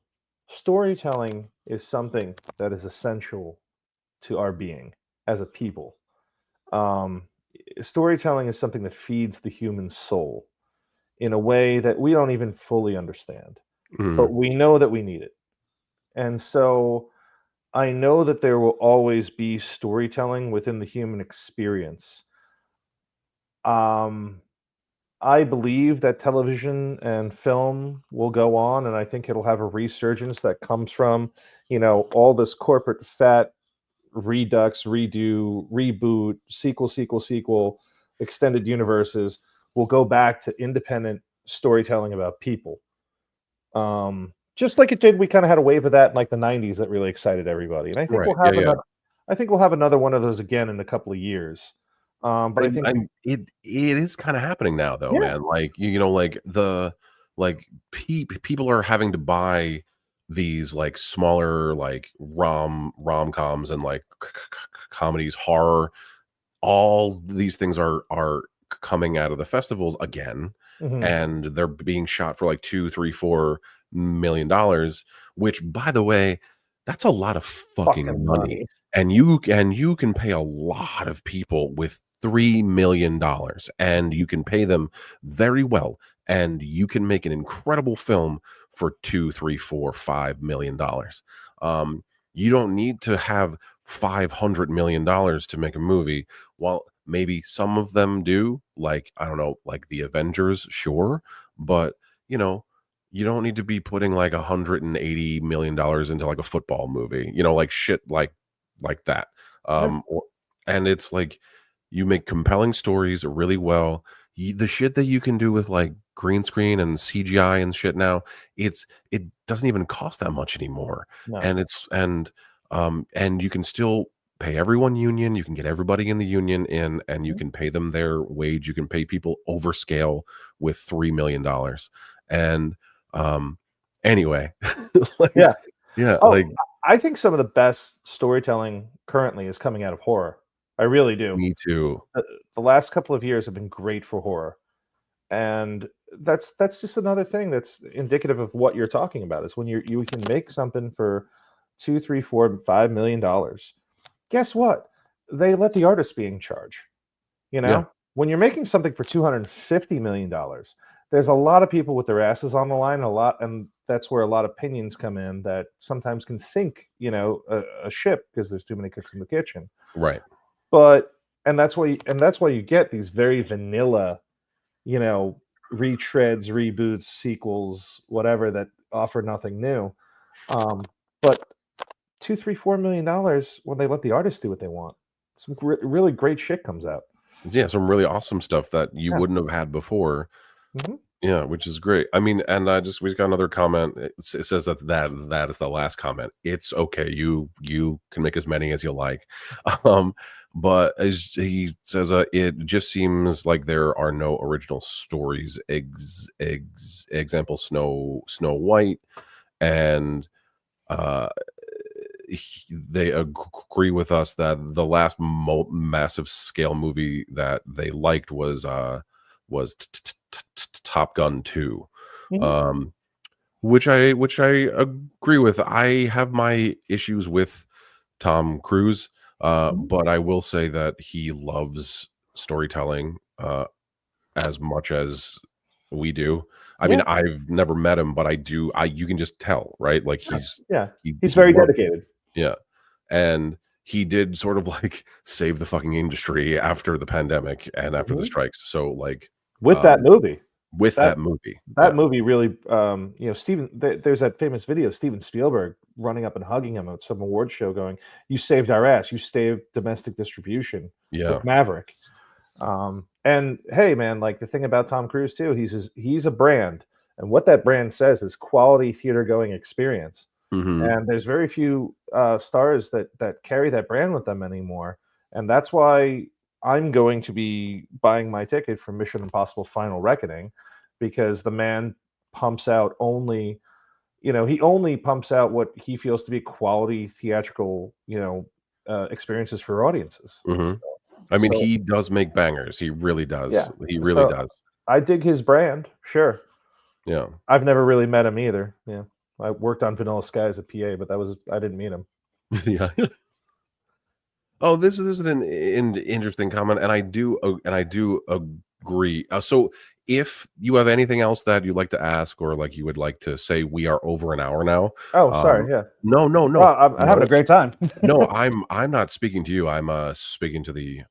storytelling is something that is essential to our being as a people. Um, Storytelling is something that feeds the human soul in a way that we don't even fully understand, but Mhm. we know that we need it. And so I know that there will always be storytelling within the human experience. Um, I believe that television and film will go on, and I think it'll have a resurgence that comes from, all this corporate fat redux, redo, reboot, sequel, extended universes will go back to independent storytelling about people. Just like it did, we kind of had a wave of that in like the '90s that really excited everybody, and Right. Yeah, yeah. I think we'll have another one of those again in a couple of years. But I think I'm it is kinda happening now though, yeah, man. Like, like, people are having to buy these, like, smaller, like, rom-coms and, like, comedies, horror. All these things are coming out of the festivals again, mhm, and they're being shot for, like, 2, 3, $4 million, which, by the way, that's a lot of fucking fucking money, money. and you can pay a lot of people with $3 million, and you can pay them very well, and you can make an incredible film for 2, 3, 4, $5 million. Um, you don't need to have $500 million to make a movie. Well, maybe some of them do, like, I don't know, like the Avengers, sure, but, you know, you don't need to be putting like $180 million into like a football movie, like shit like that. Yeah, Or, and it's like you make compelling stories really well. The shit that you can do with like green screen and CGI and shit now, it doesn't even cost that much anymore. no. And you can still pay everyone union, you can get everybody in the union in, and you Mhm. can pay them their wage, you can pay people over scale with $3 million. And um anyway, like Yeah. yeah, Oh, like I think some of the best storytelling currently is coming out of horror. I really do. me too. The the last couple of years have been great for horror, and that's just another thing that's indicative of what you're talking about, is when you can make something for 2, 3, 4, $5 million. Guess what? They let the artist be in charge. You Yeah, know? When you're making something for $250 million, there's a lot of people with their asses on the line, and that's where a lot of opinions come in that sometimes can sink, a ship because there's too many cooks in the kitchen. right. But and that's why you get these very vanilla, you know, retreads, reboots, sequels, whatever, that offer nothing new. Um, but 2, 3, $4 million when they let the artist do what they want. Some really great shit comes out. Yeah, some really awesome stuff that you Yeah. wouldn't have had before. Mhm. Yeah, which is great. I mean, and we got another comment. It says that is the last comment. It's okay. You can make as many as you like. Um, but as he says, it just seems like there are no original stories. Example, Snow White, and uh, they agree with us that the last massive scale movie that they liked was Top Gun 2, Mhm. um, which I agree with. I have my issues with Tom Cruise, Mhm. but I will say that he loves storytelling as much as we do. I mean, Yeah, I've never met him, but I do. I You can just tell, right? Like yeah, yeah. he He's he very loves it. dedicated. Yeah, and he did sort of like save the fucking industry after the pandemic and after the Mhm. strikes. So like, With that um, movie. with That that movie, that yeah, movie really, Steven there's that famous video of Steven Spielberg running up and hugging him at some award show going, "You saved our ass. You saved domestic distribution yeah, with Maverick." And hey, man, like, the thing about Tom Cruise too, he's a brand, and what that brand says is quality theater going experience. hmm, And there's very few, stars that carry that brand with them anymore, and that's why I'm going to be buying my ticket for Mission Impossible: Final Reckoning, because the man pumps out only he only pumps out what he feels to be quality theatrical, experiences for audiences. hmm. I mean, So, he does make bangers. He really does. yeah. He really So, does. I dig his brand, sure. Yeah, I've never really met him either, yeah. I worked on Vanilla Sky as a PA, but I didn't meet him. yeah. Oh, this is an interesting comment, and I do agree. So, if you have anything else that you'd like to ask, or like you would like to say, we are over an hour now. Oh, Um, sorry, yeah. no, no, no, Well, I'm having a no, great time. no. I'm not speaking to you. I'm speaking to the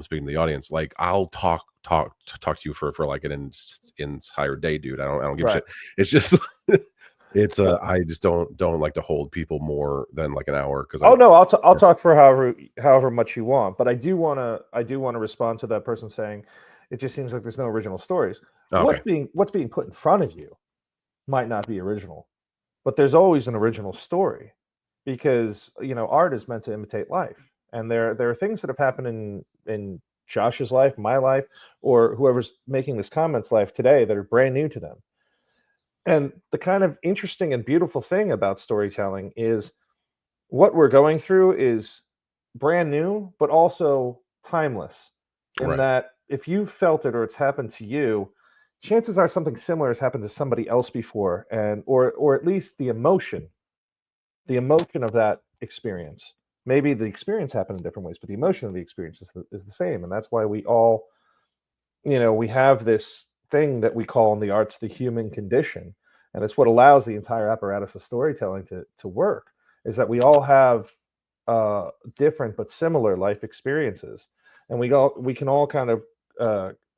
speaking to the audience. Like, I'll talk to you for like an entire day, dude. I don't give a Right. shit. It's just it's No. I just don't like to hold people more than like an hour because I Oh, no, I'll yeah. talk for however much you want, but I do wanna respond to that person saying, "It just seems like there's no original stories." Okay, What's being put in front of you might not be original, but there's always an original story because, art is meant to imitate life, and there are things that have happened in Josh's life, my life, or whoever's making this comment's life today that are brand new to them. And the kind of interesting and beautiful thing about storytelling is what we're going through is brand new, but also timeless. In right. that, if you've felt it or it's happened to you, chances are something similar has happened to somebody else before, and or at least the emotion of that experience. Maybe the experience happened in different ways, but the emotion of the experience is the same, and that's why we all we have this thing that we call in the arts the human condition, and it's what allows the entire apparatus of storytelling to work. Is that we all have different but similar life experiences, and we can all kind of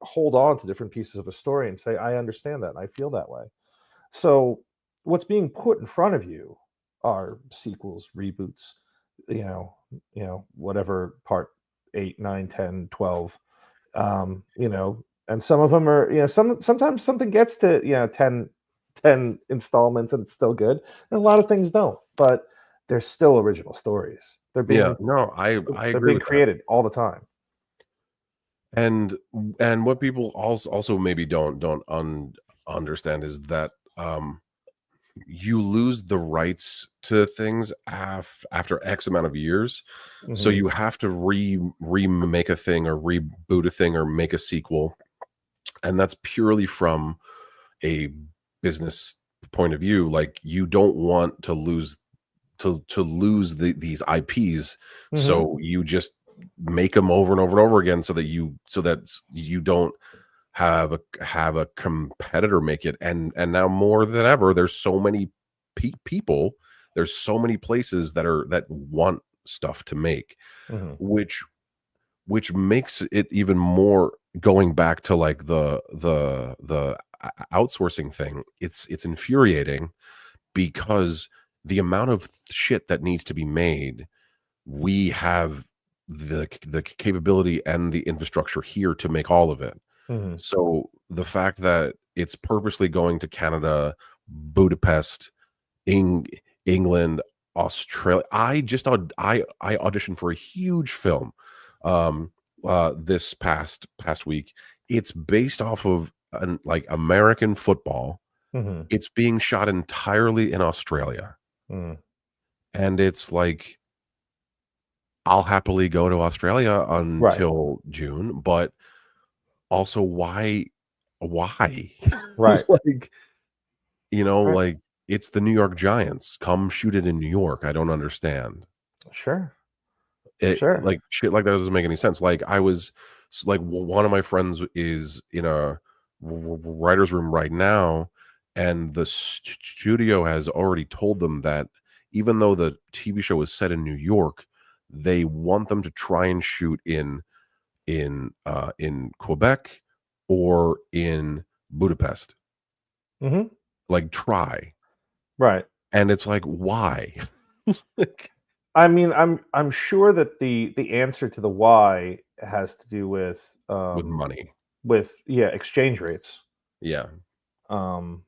hold on to different pieces of a story and say, "I understand that, and I feel that way." So, what's being put in front of you are sequels, reboots, whatever part 8, 9, 10, 12. And some of them are, sometimes something gets to, 10 installments and it's still good. And a lot of things don't, but they're still original stories. Yeah, no, I They're agree being with that. created all the time. And what people also maybe don't understand is that you lose the rights to things after X amount of years. So Mhm. you have to remake a thing or reboot a thing or make a sequel, and that's purely from a business point of view. Like, you don't want to lose these IPs, Mhm. so you just make them over and over and over again so that you don't have a competitor make it. And now more than ever, there's so many people, there's so many places that want stuff to make, Mhm. which makes it even more, going back to like the outsourcing thing. It's infuriating because the amount of shit that needs to be made, we have the capability and the infrastructure here to make all of it. Mhm. So the fact that it's purposely going to Canada, Budapest, Eng England, Australia. I auditioned for a huge film this past week. It's based off of like American football. Mhm. It's being shot entirely in Australia. Mhm. And it's like, I'll happily go to Australia Right. until June, but also, why? Right. Like, Right. like, it's the New York Giants. Come shoot it in New York. I don't understand. Sure. It, Sure. like, shit like that doesn't make any sense. Like, like, one of my friends is in a writer's room right now, and the studio has already told them that even though the TV show is set in New York, they want them to try and shoot in Quebec or in Budapest. Hmm. Like, try. Right. And it's like, why? Like, I mean, I'm sure that the answer to the why has to do with money. with yeah, exchange rates. Yeah. Um,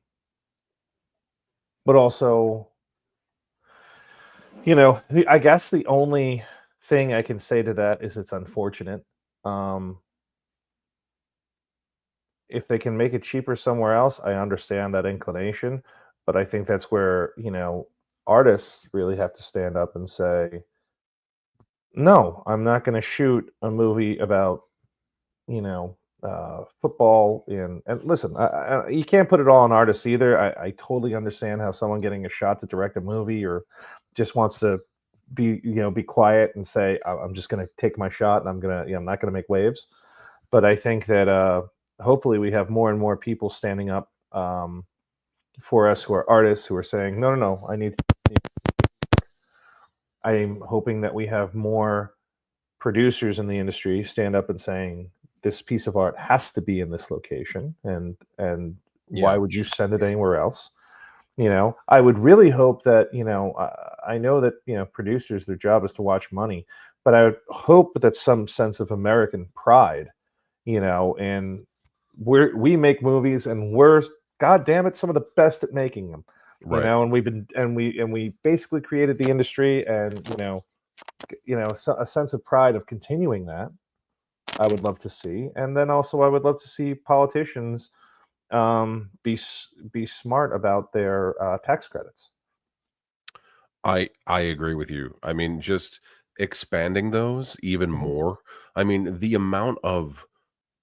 but also, I guess the only thing I can say to that is it's unfortunate. Um, if they can make it cheaper somewhere else, I understand that inclination, but I think that's where, artists really have to stand up and say, "No, I'm not gonna shoot a movie about, football." And listen, you can't put it all on artists either. I totally understand how someone getting a shot to direct a movie or just wants to be quiet and say, I'm just going to take my shot and I'm not going to make waves." But I think that hopefully we have more and more people standing up for us who are artists who are saying, no, no, no, I'm hoping that we have more producers in the industry stand up and saying this piece of art has to be in this location, and why Yeah. would you send it anywhere else? I would really hope that, I know that, producers, their job is to watch money, but I would hope that some sense of American pride, and we make movies and we're, god damn it, some of the best at making them, Right. and we basically created the industry, and a sense of pride of continuing that I would love to see. And then also I would love to see politicians be smart about their tax credits. I agree with you. I mean, just expanding those even Mhm. more. I mean, the amount of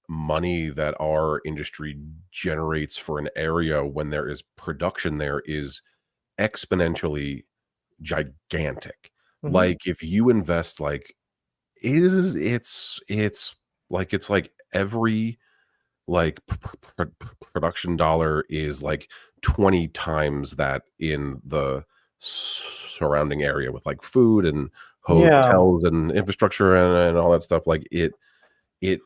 money that our industry generates for an area when there is production there is exponentially gigantic. Mhm. Like, if you invest, like, is it's like every, like, production dollar is like 20 times that in the surrounding area with, like, food and Yeah. hotels and infrastructure and all that stuff. Like, it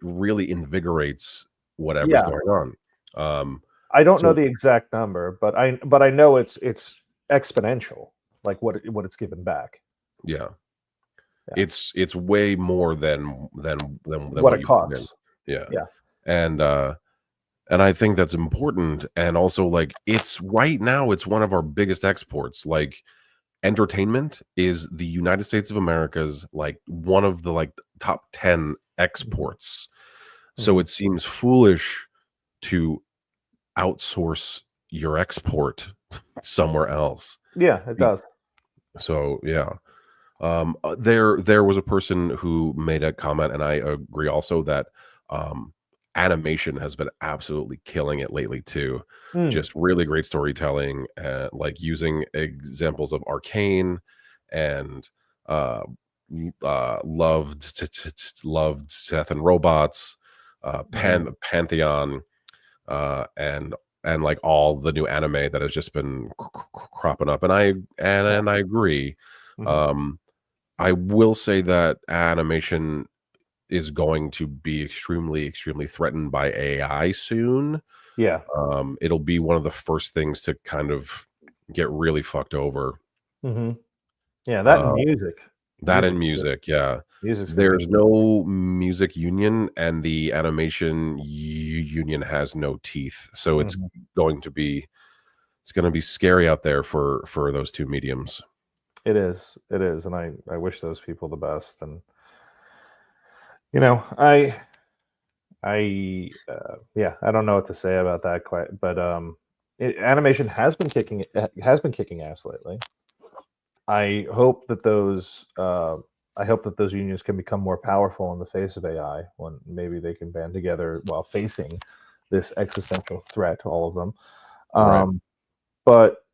really invigorates whatever's Yeah. going on. Um, I don't know so the exact number, but I know it's exponential, like what it's given back. yeah, Yeah. it's way more than What what it you put in. costs. Yeah, Yeah. and and I think that's important. And also, like, it's right now, it's one of our biggest exports. Like, entertainment is the United States of America's, like, one of the, like, top 10 Mhm. exports. So Mhm. it seems foolish to outsource your export somewhere else. Yeah, it Be does. So, yeah. There was a person who made a comment, and I agree also, that, um, animation has been absolutely killing it lately too. Mm. Just really great storytelling, like, using examples of Arcane and, uh, loved Death and Robots, Mhm. Pantheon, and like all the new anime that has just been cropping up, and Yeah. I agree. Mhm. Um, I will say that animation is going to be extremely threatened by AI soon. Yeah. It'll be one of the first things to kind of get really fucked over. Mhm. Yeah, that and Uh, music. that and Music's gonna music, yeah. music's gonna be There's no music union, and the animation union has no teeth, so mhm. going to be it's gonna be scary out there for those 2 mediums. It is, and I wish those people the best, and, you know, yeah, I don't know what to say about that quite, but, animation has been kicking ass lately. I hope that those unions can become more powerful in the face of AI when maybe they can band together while facing this existential threat, all of them. Right. Um, but,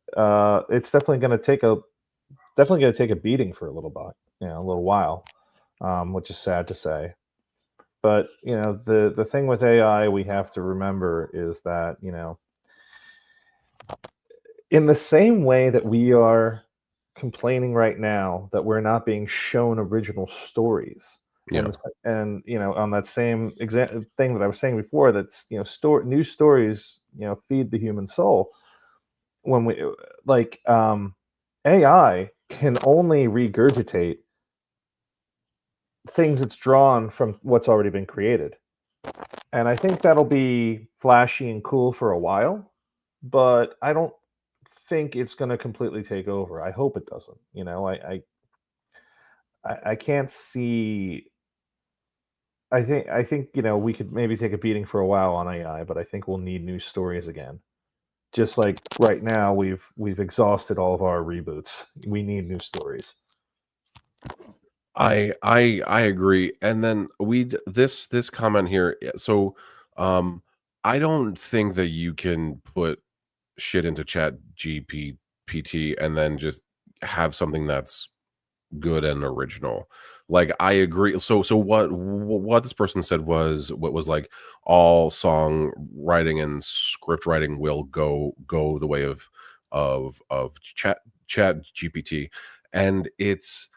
it's definitely gonna take a beating for a little bit, a little while, which is sad to say. But, the thing with AI we have to remember is that, in the same way that we are complaining right now that we're not being shown original stories. And Yeah. on that same thing that I was saying before, that's new stories feed the human soul. When we like AI can only regurgitate things it's drawn from what's already been created. And I think that'll be flashy and cool for a while, but I don't think it's going to completely take over. I hope it doesn't. I can't see. I think we could maybe take a beating for a while on AI, but I think we'll need new stories again. Just like right now, we've exhausted all of our reboots. We need new stories. I agree. And then this comment here. So um I don't think that you can put shit into chat GPT and then just have something that's good and original. Like I agree. So what this person said was what was like all song writing and script writing will go the way of chat GPT. And it's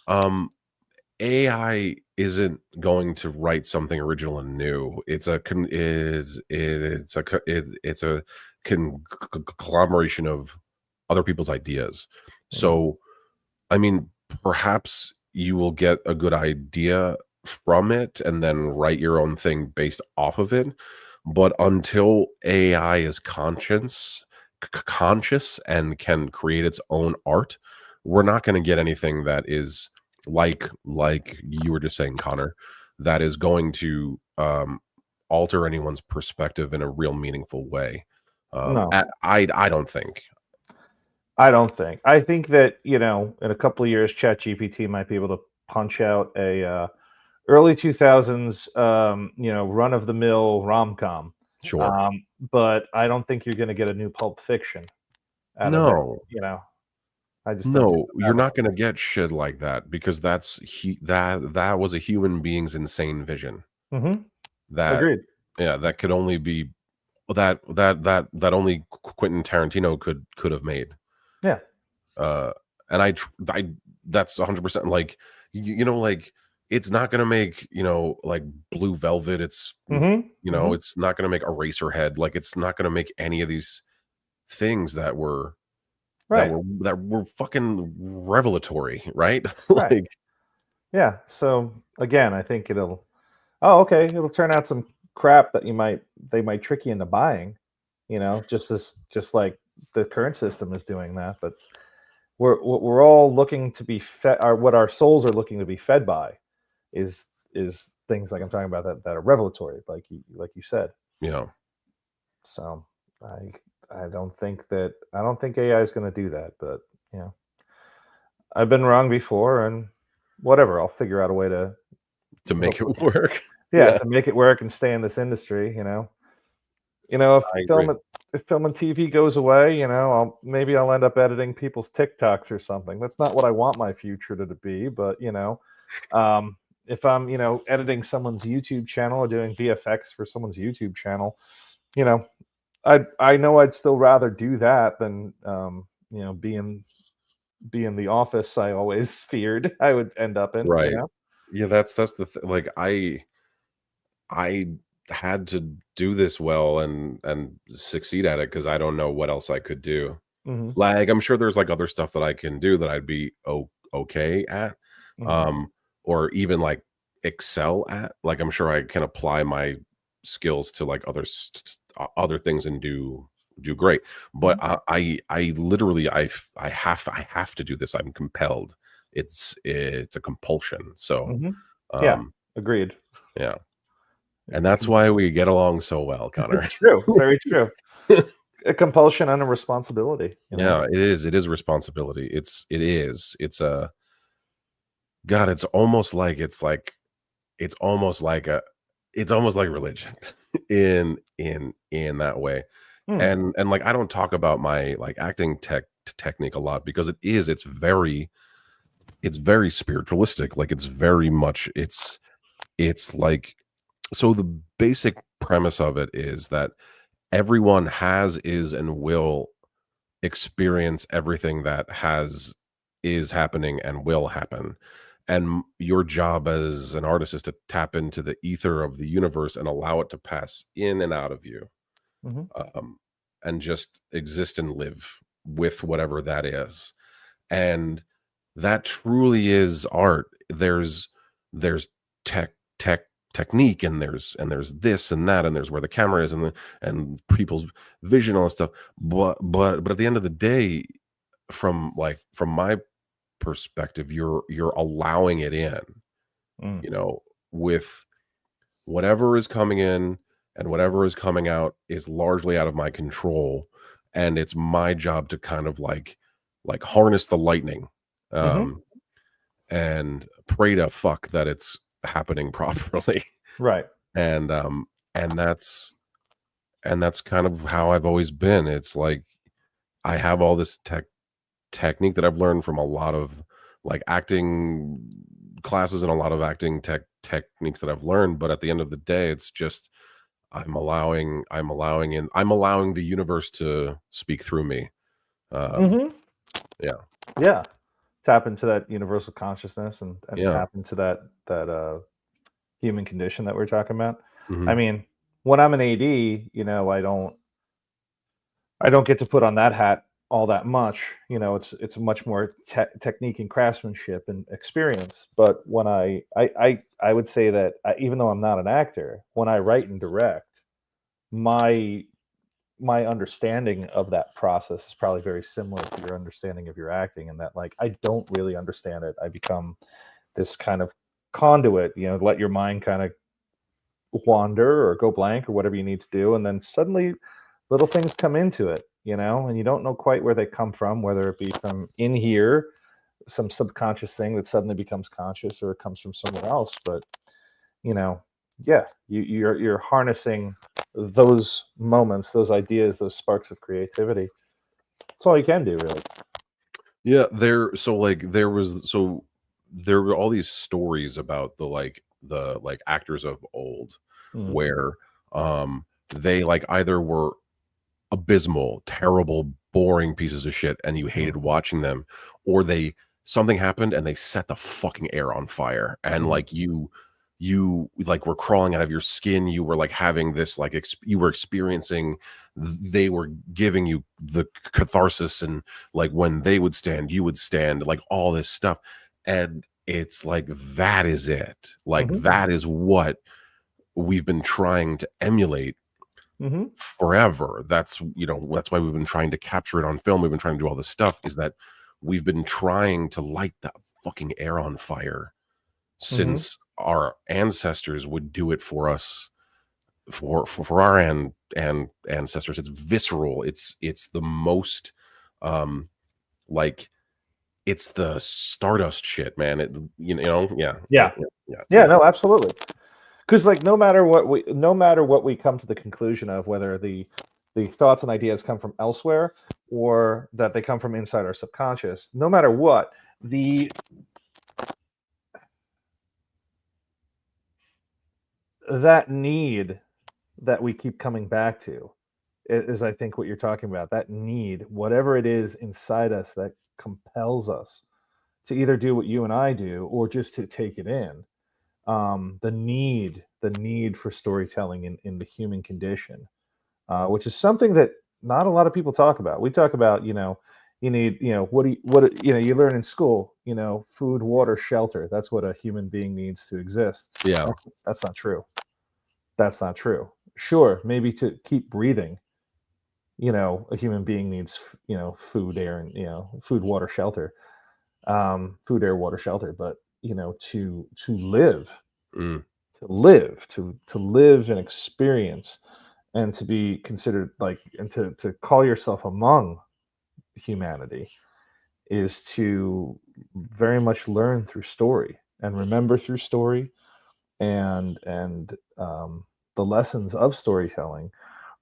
um AI isn't going to write something original and new. It's a conglomeration of other people's ideas. Mhm. So, I mean, perhaps you will get a good idea from it and then write your own thing based off of it. But until AI is conscious and can create its own art, we're not going to get anything that is like you were just saying, Connor, that is going to alter anyone's perspective in a real meaningful way. No, I don't think. I don't think. I think that in a couple of years, ChatGPT might be able to punch out a early 2000s, run of the mill rom com. Sure. But I don't think you're going to get a new Pulp Fiction out of it. No. You know, I just don't see No, that you're not gonna get shit like that because that was a human being's insane vision. happening. That Agreed. yeah, that could only be that only Quentin Tarantino could have made. Yeah. Uh, and I that's 100% like like it's not gonna make like Blue Velvet. Hmm. Hmm. It's not gonna make Eraserhead. Like it's not gonna make any of these things Right. that were fucking revelatory, right? Right. Like, Yeah. So again, I think it'll. Oh, okay. It'll turn out some crap that they might trick you into buying. Just like the current system is doing that. But we're all looking to be fed. Or what our souls are looking to be fed by is things like I'm talking about that are revelatory, like you said. you know, So I I don't think AI is going to do that. But you know, I've been wrong before, and whatever. I'll figure out a way to to make it hopefully, work. yeah, Yeah, to make it work and stay in this industry. If I agree. film and TV goes away, maybe I'll end up editing people's TikToks or something. That's not what I want my future to be, but if I'm editing someone's YouTube channel or doing VFX for someone's YouTube channel, you know, I know I'd still rather do that than be in the office I always feared I would end up in. Right. Yeah, that's like I had to do this well and succeed at it because I don't know what else I could do. Hmm. Like, I'm sure there's like other stuff that I can do that I'd be okay at, Hmm. um, or even like excel at. Like, I'm sure I can apply my skills to like other things and do great. But Hmm. I literally I have to do this. I'm compelled. It's a compulsion. So Hmm. Yeah, um agreed. yeah. And that's why we get along so well, Connor. It's true, very true. A compulsion and a responsibility. Yeah, it is a responsibility. It's a God, it's almost like a it's almost like religion in that way. Hmm. And like I don't talk about my like acting technique a lot because it's very spiritualistic. Like it's very much it's like so the basic premise of it is that everyone has, is, and will experience everything that has is happening and will happen. And your job as an artist is to tap into the ether of the universe and allow it to pass in and out of you, Mhm. um, and just exist and live with whatever that is. And that truly is art. There's tech tech technique, and there's this and that, and there's where the camera is, and people's vision, all that stuff. But at the end of the day, from my perspective, you're allowing it in, Mm. you know, with whatever is coming in and whatever is coming out is largely out of my control, and it's my job to kind of harness the lightning, Mhm. um, and pray to fuck that it's happening properly. Right. And, and that's and that's kind of how I've always been. It's like I have all this technique that I've learned from a lot of, acting classes and a lot of acting techniques that I've learned, but at the end of the day, it's just I'm allowing the universe to speak through me. Um, Mhm. yeah. Yeah. Tap into that universal consciousness and Yeah. tap into that human condition that we're talking about. I Mhm. mean, when I'm an AD, I don't get to put on that hat all that much. It's much more technique and craftsmanship and experience. But when I would say that even though I'm not an actor, when I write and direct, my my understanding of that process is probably very similar to your understanding of your acting, and that like I don't really understand it. I become this kind of conduit, let your mind kind of wander or go blank or whatever you need to do, and then suddenly little things come into it, and you don't know quite where they come from, whether it be from in here, some subconscious thing that suddenly becomes conscious, or it comes from somewhere else. But you know, yeah, you're harnessing those moments, those ideas, those sparks of creativity. That's all you can do, really. Yeah, there were all these stories about the actors of old Mm, where, they, either were abysmal, terrible, boring pieces of shit, and you mm, hated watching them, or they something happened and they set the fucking air on fire, and, mhm, were crawling out of your skin, you were, having this, you were experiencing they were giving you the catharsis, and, when they would stand, you would stand, all this stuff, and it's like, that is it. mhm, That is what we've been trying to emulate mhm, forever. That's why we've been trying to capture it on film. We've been trying to do all this stuff, is that we've been trying to light that fucking air on fire mhm, since our ancestors would do it for us, for our and ancestors. It's visceral. It's the most, um like it's the Stardust shit, man. Yeah, yeah, yeah, yeah. No, absolutely. Because like no matter what we come to the conclusion of, whether the thoughts and ideas come from elsewhere or that they come from inside our subconscious, no matter what, the that need that we keep coming back to is, I think, what you're talking about. That need, whatever it is inside us that compels us to either do what you and I do or just to take it in. The need for storytelling in the human condition, which is something that not a lot of people talk about. We talk about, you need, you learn in school, food, water, shelter. That's what a human being needs to exist. yeah. That's not true. That's not true. Sure, maybe to keep breathing, a human being needs, food, air, and food, water, shelter, food, air, water, shelter. But to live, Mm, to live and experience, and to be considered like, and to call yourself among humanity, is to very much learn through story and remember through story, and the lessons of storytelling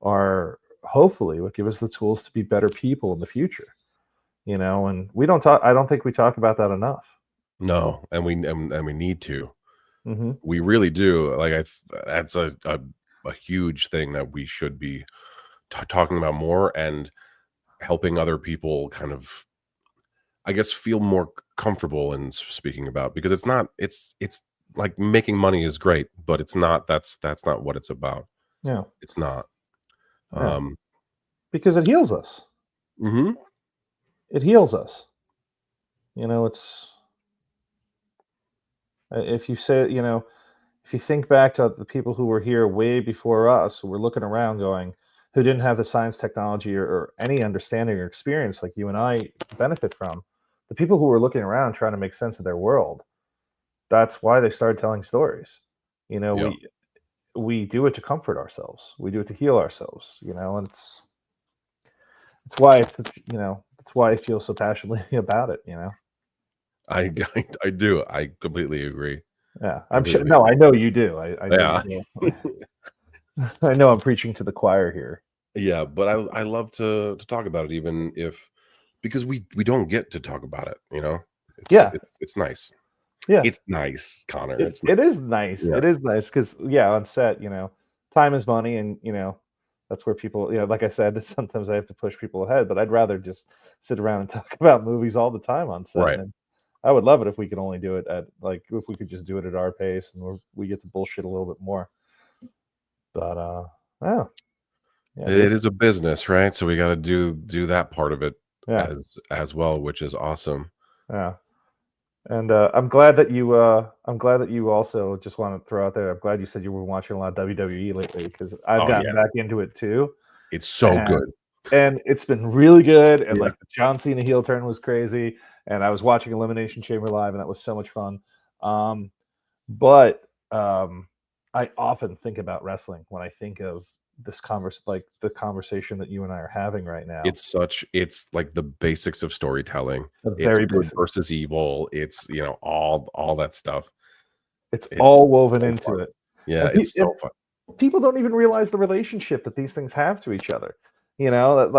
are hopefully what give us the tools to be better people in the future. And I don't think we talk about that enough. no, and we need to. Hmm. We really do. That's a huge thing that we should be talking about more, and helping other people kind of I guess, feel more comfortable in speaking about, because it's like making money is great, but it's not, that's not what it's about. Yeah, It's not. yeah, Um, because it heals us. mhm. It heals us. It's if you say, if you think back to the people who were here way before us, who were looking around going, who didn't have the science, technology, or any understanding or experience like you and I benefit from, the people who were looking around trying to make sense of their world, that's why they started telling stories. You know, Yeah. we we do it to comfort ourselves. We do it to heal ourselves, and it's why that's why I feel so passionately about it. I I do. I completely agree. Yeah, I'm sure. Completely No, I agree. know you do. I know you Yeah. do. I know I'm preaching to the choir here. Yeah, but I love to talk about it, even if, because we don't get to talk about it, you know? Yeah, It's nice. yeah. It's nice, Connor, It it's it nice. is nice. Yeah. It is nice because yeah, on set, time is money, and that's where people, like I said, sometimes I have to push people ahead, but I'd rather just sit around and talk about movies all the time on set, Right. and I would love it if we could only do it at like if we could just do it at our pace and we get to bullshit a little bit more. But yeah, yeah, It is a business, right? So we gotta do that part of it yeah, as well, which is awesome. yeah. And I'm glad that you also just want to throw out there. I'm glad you said you were watching a lot of WWE lately because I've Oh, gotten yeah. back into it too, It's so and good. it's been really good. And Yeah. like the John Cena heel turn was crazy, and I was watching Elimination Chamber live, and that was so much fun. Um, but I often think about wrestling when I think of like the conversation that you and I are having right now. It's like the basics of storytelling. The It's very good basic. versus evil. It's, all that stuff. It's It's all woven so fun. into it, Yeah, and it's so fun. people don't even realize the relationship that these things have to each other. That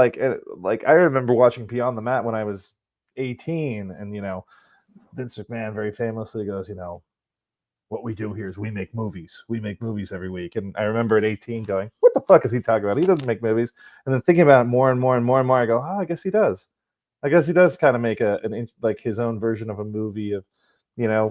like I remember watching Beyond the Mat when I was 18, and Vince McMahon very famously goes, what we do here is we make movies. We make movies every week. And I remember at 18 going, what the fuck is he talking about? He doesn't make movies. And then thinking about it more and more and more and more, I go, oh, I guess he does. I guess he does kind of make like his own version of a movie of,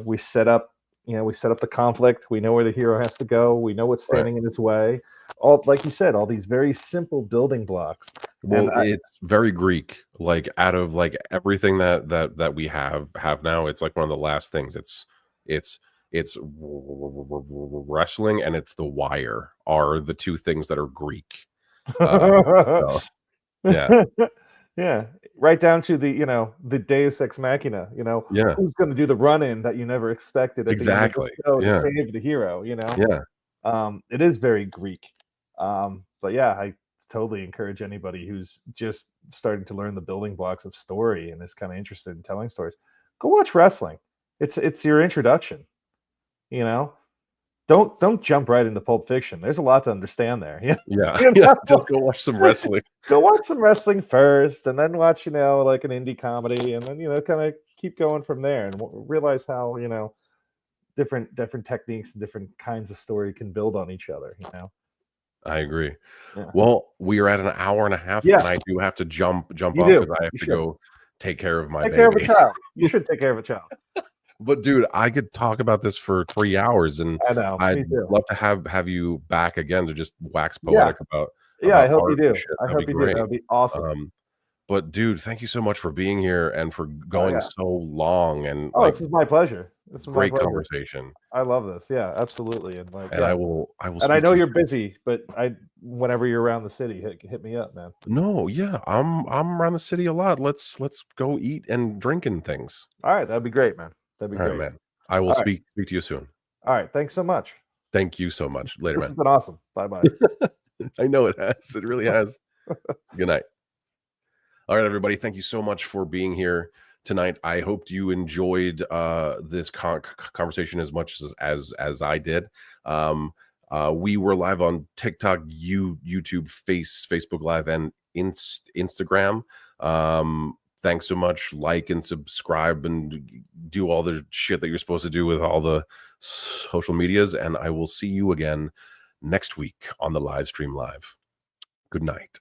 we set up, we set up the conflict. We know where the hero has to go. We know what's Right. standing in his way. All like you said, all these very simple building blocks. And Well, it's very Greek. Like, out of, like, everything that we have now, it's like one of the last things. It's it's wrestling, and it's The Wire are the 2 things that are Greek. So, yeah. yeah, right down to the Deus ex machina. Yeah, Who's going to do the run in that you never expected at the end of the exactly. show to Yeah, save the hero? yeah, It is very Greek. But yeah, I totally encourage anybody who's just starting to learn the building blocks of story and is kind of interested in telling stories. Go watch wrestling. It's your introduction. You know, don't jump right into Pulp Fiction. There's a lot to understand there. Yeah, yeah, you yeah, just know? go watch some wrestling. Go watch some wrestling first, and then watch like an indie comedy, and then kind of keep going from there, and realize how different techniques and different kinds of story can build on each other. I agree. Yeah, Well, we are at an hour and a half, yeah, and I do have to jump you off do. because I have You to should go take care of my take care of a baby. child. You should take care of a child. But dude, I could talk about this for 3 hours, and I know. I'd Me too. love to have you back again to just wax Yeah, poetic yeah. I about hope you art and do. shit. I That'd be hope you do. That great. would be awesome. Um, but dude, thank you so much for being here and for Oh going yeah. so long, and, Oh, like, this is my pleasure. This is my great pleasure. conversation. I love this. Yeah, absolutely. And like, And yeah. I will And I speak know to you you're soon. busy, but whenever you're around the city, hit me up, man. No, yeah, I'm around the city a lot. Let's go eat and drink and things. All right, that'd be great, man. That'd be All right, great. man. I will All right. speak to you soon. All right. Thanks so much. Thank you so much. Later, This man. has been awesome. Bye bye. I know it has. It really has. Good night. All right, everybody. Thank you so much for being here tonight. I hoped you enjoyed this conversation as much as I did. We were live on TikTok, YouTube, Facebook Live, and Instagram. Thanks so much. Like and subscribe and do all the shit that you're supposed to do with all the social medias. And I will see you again next week on the live stream live. Good night.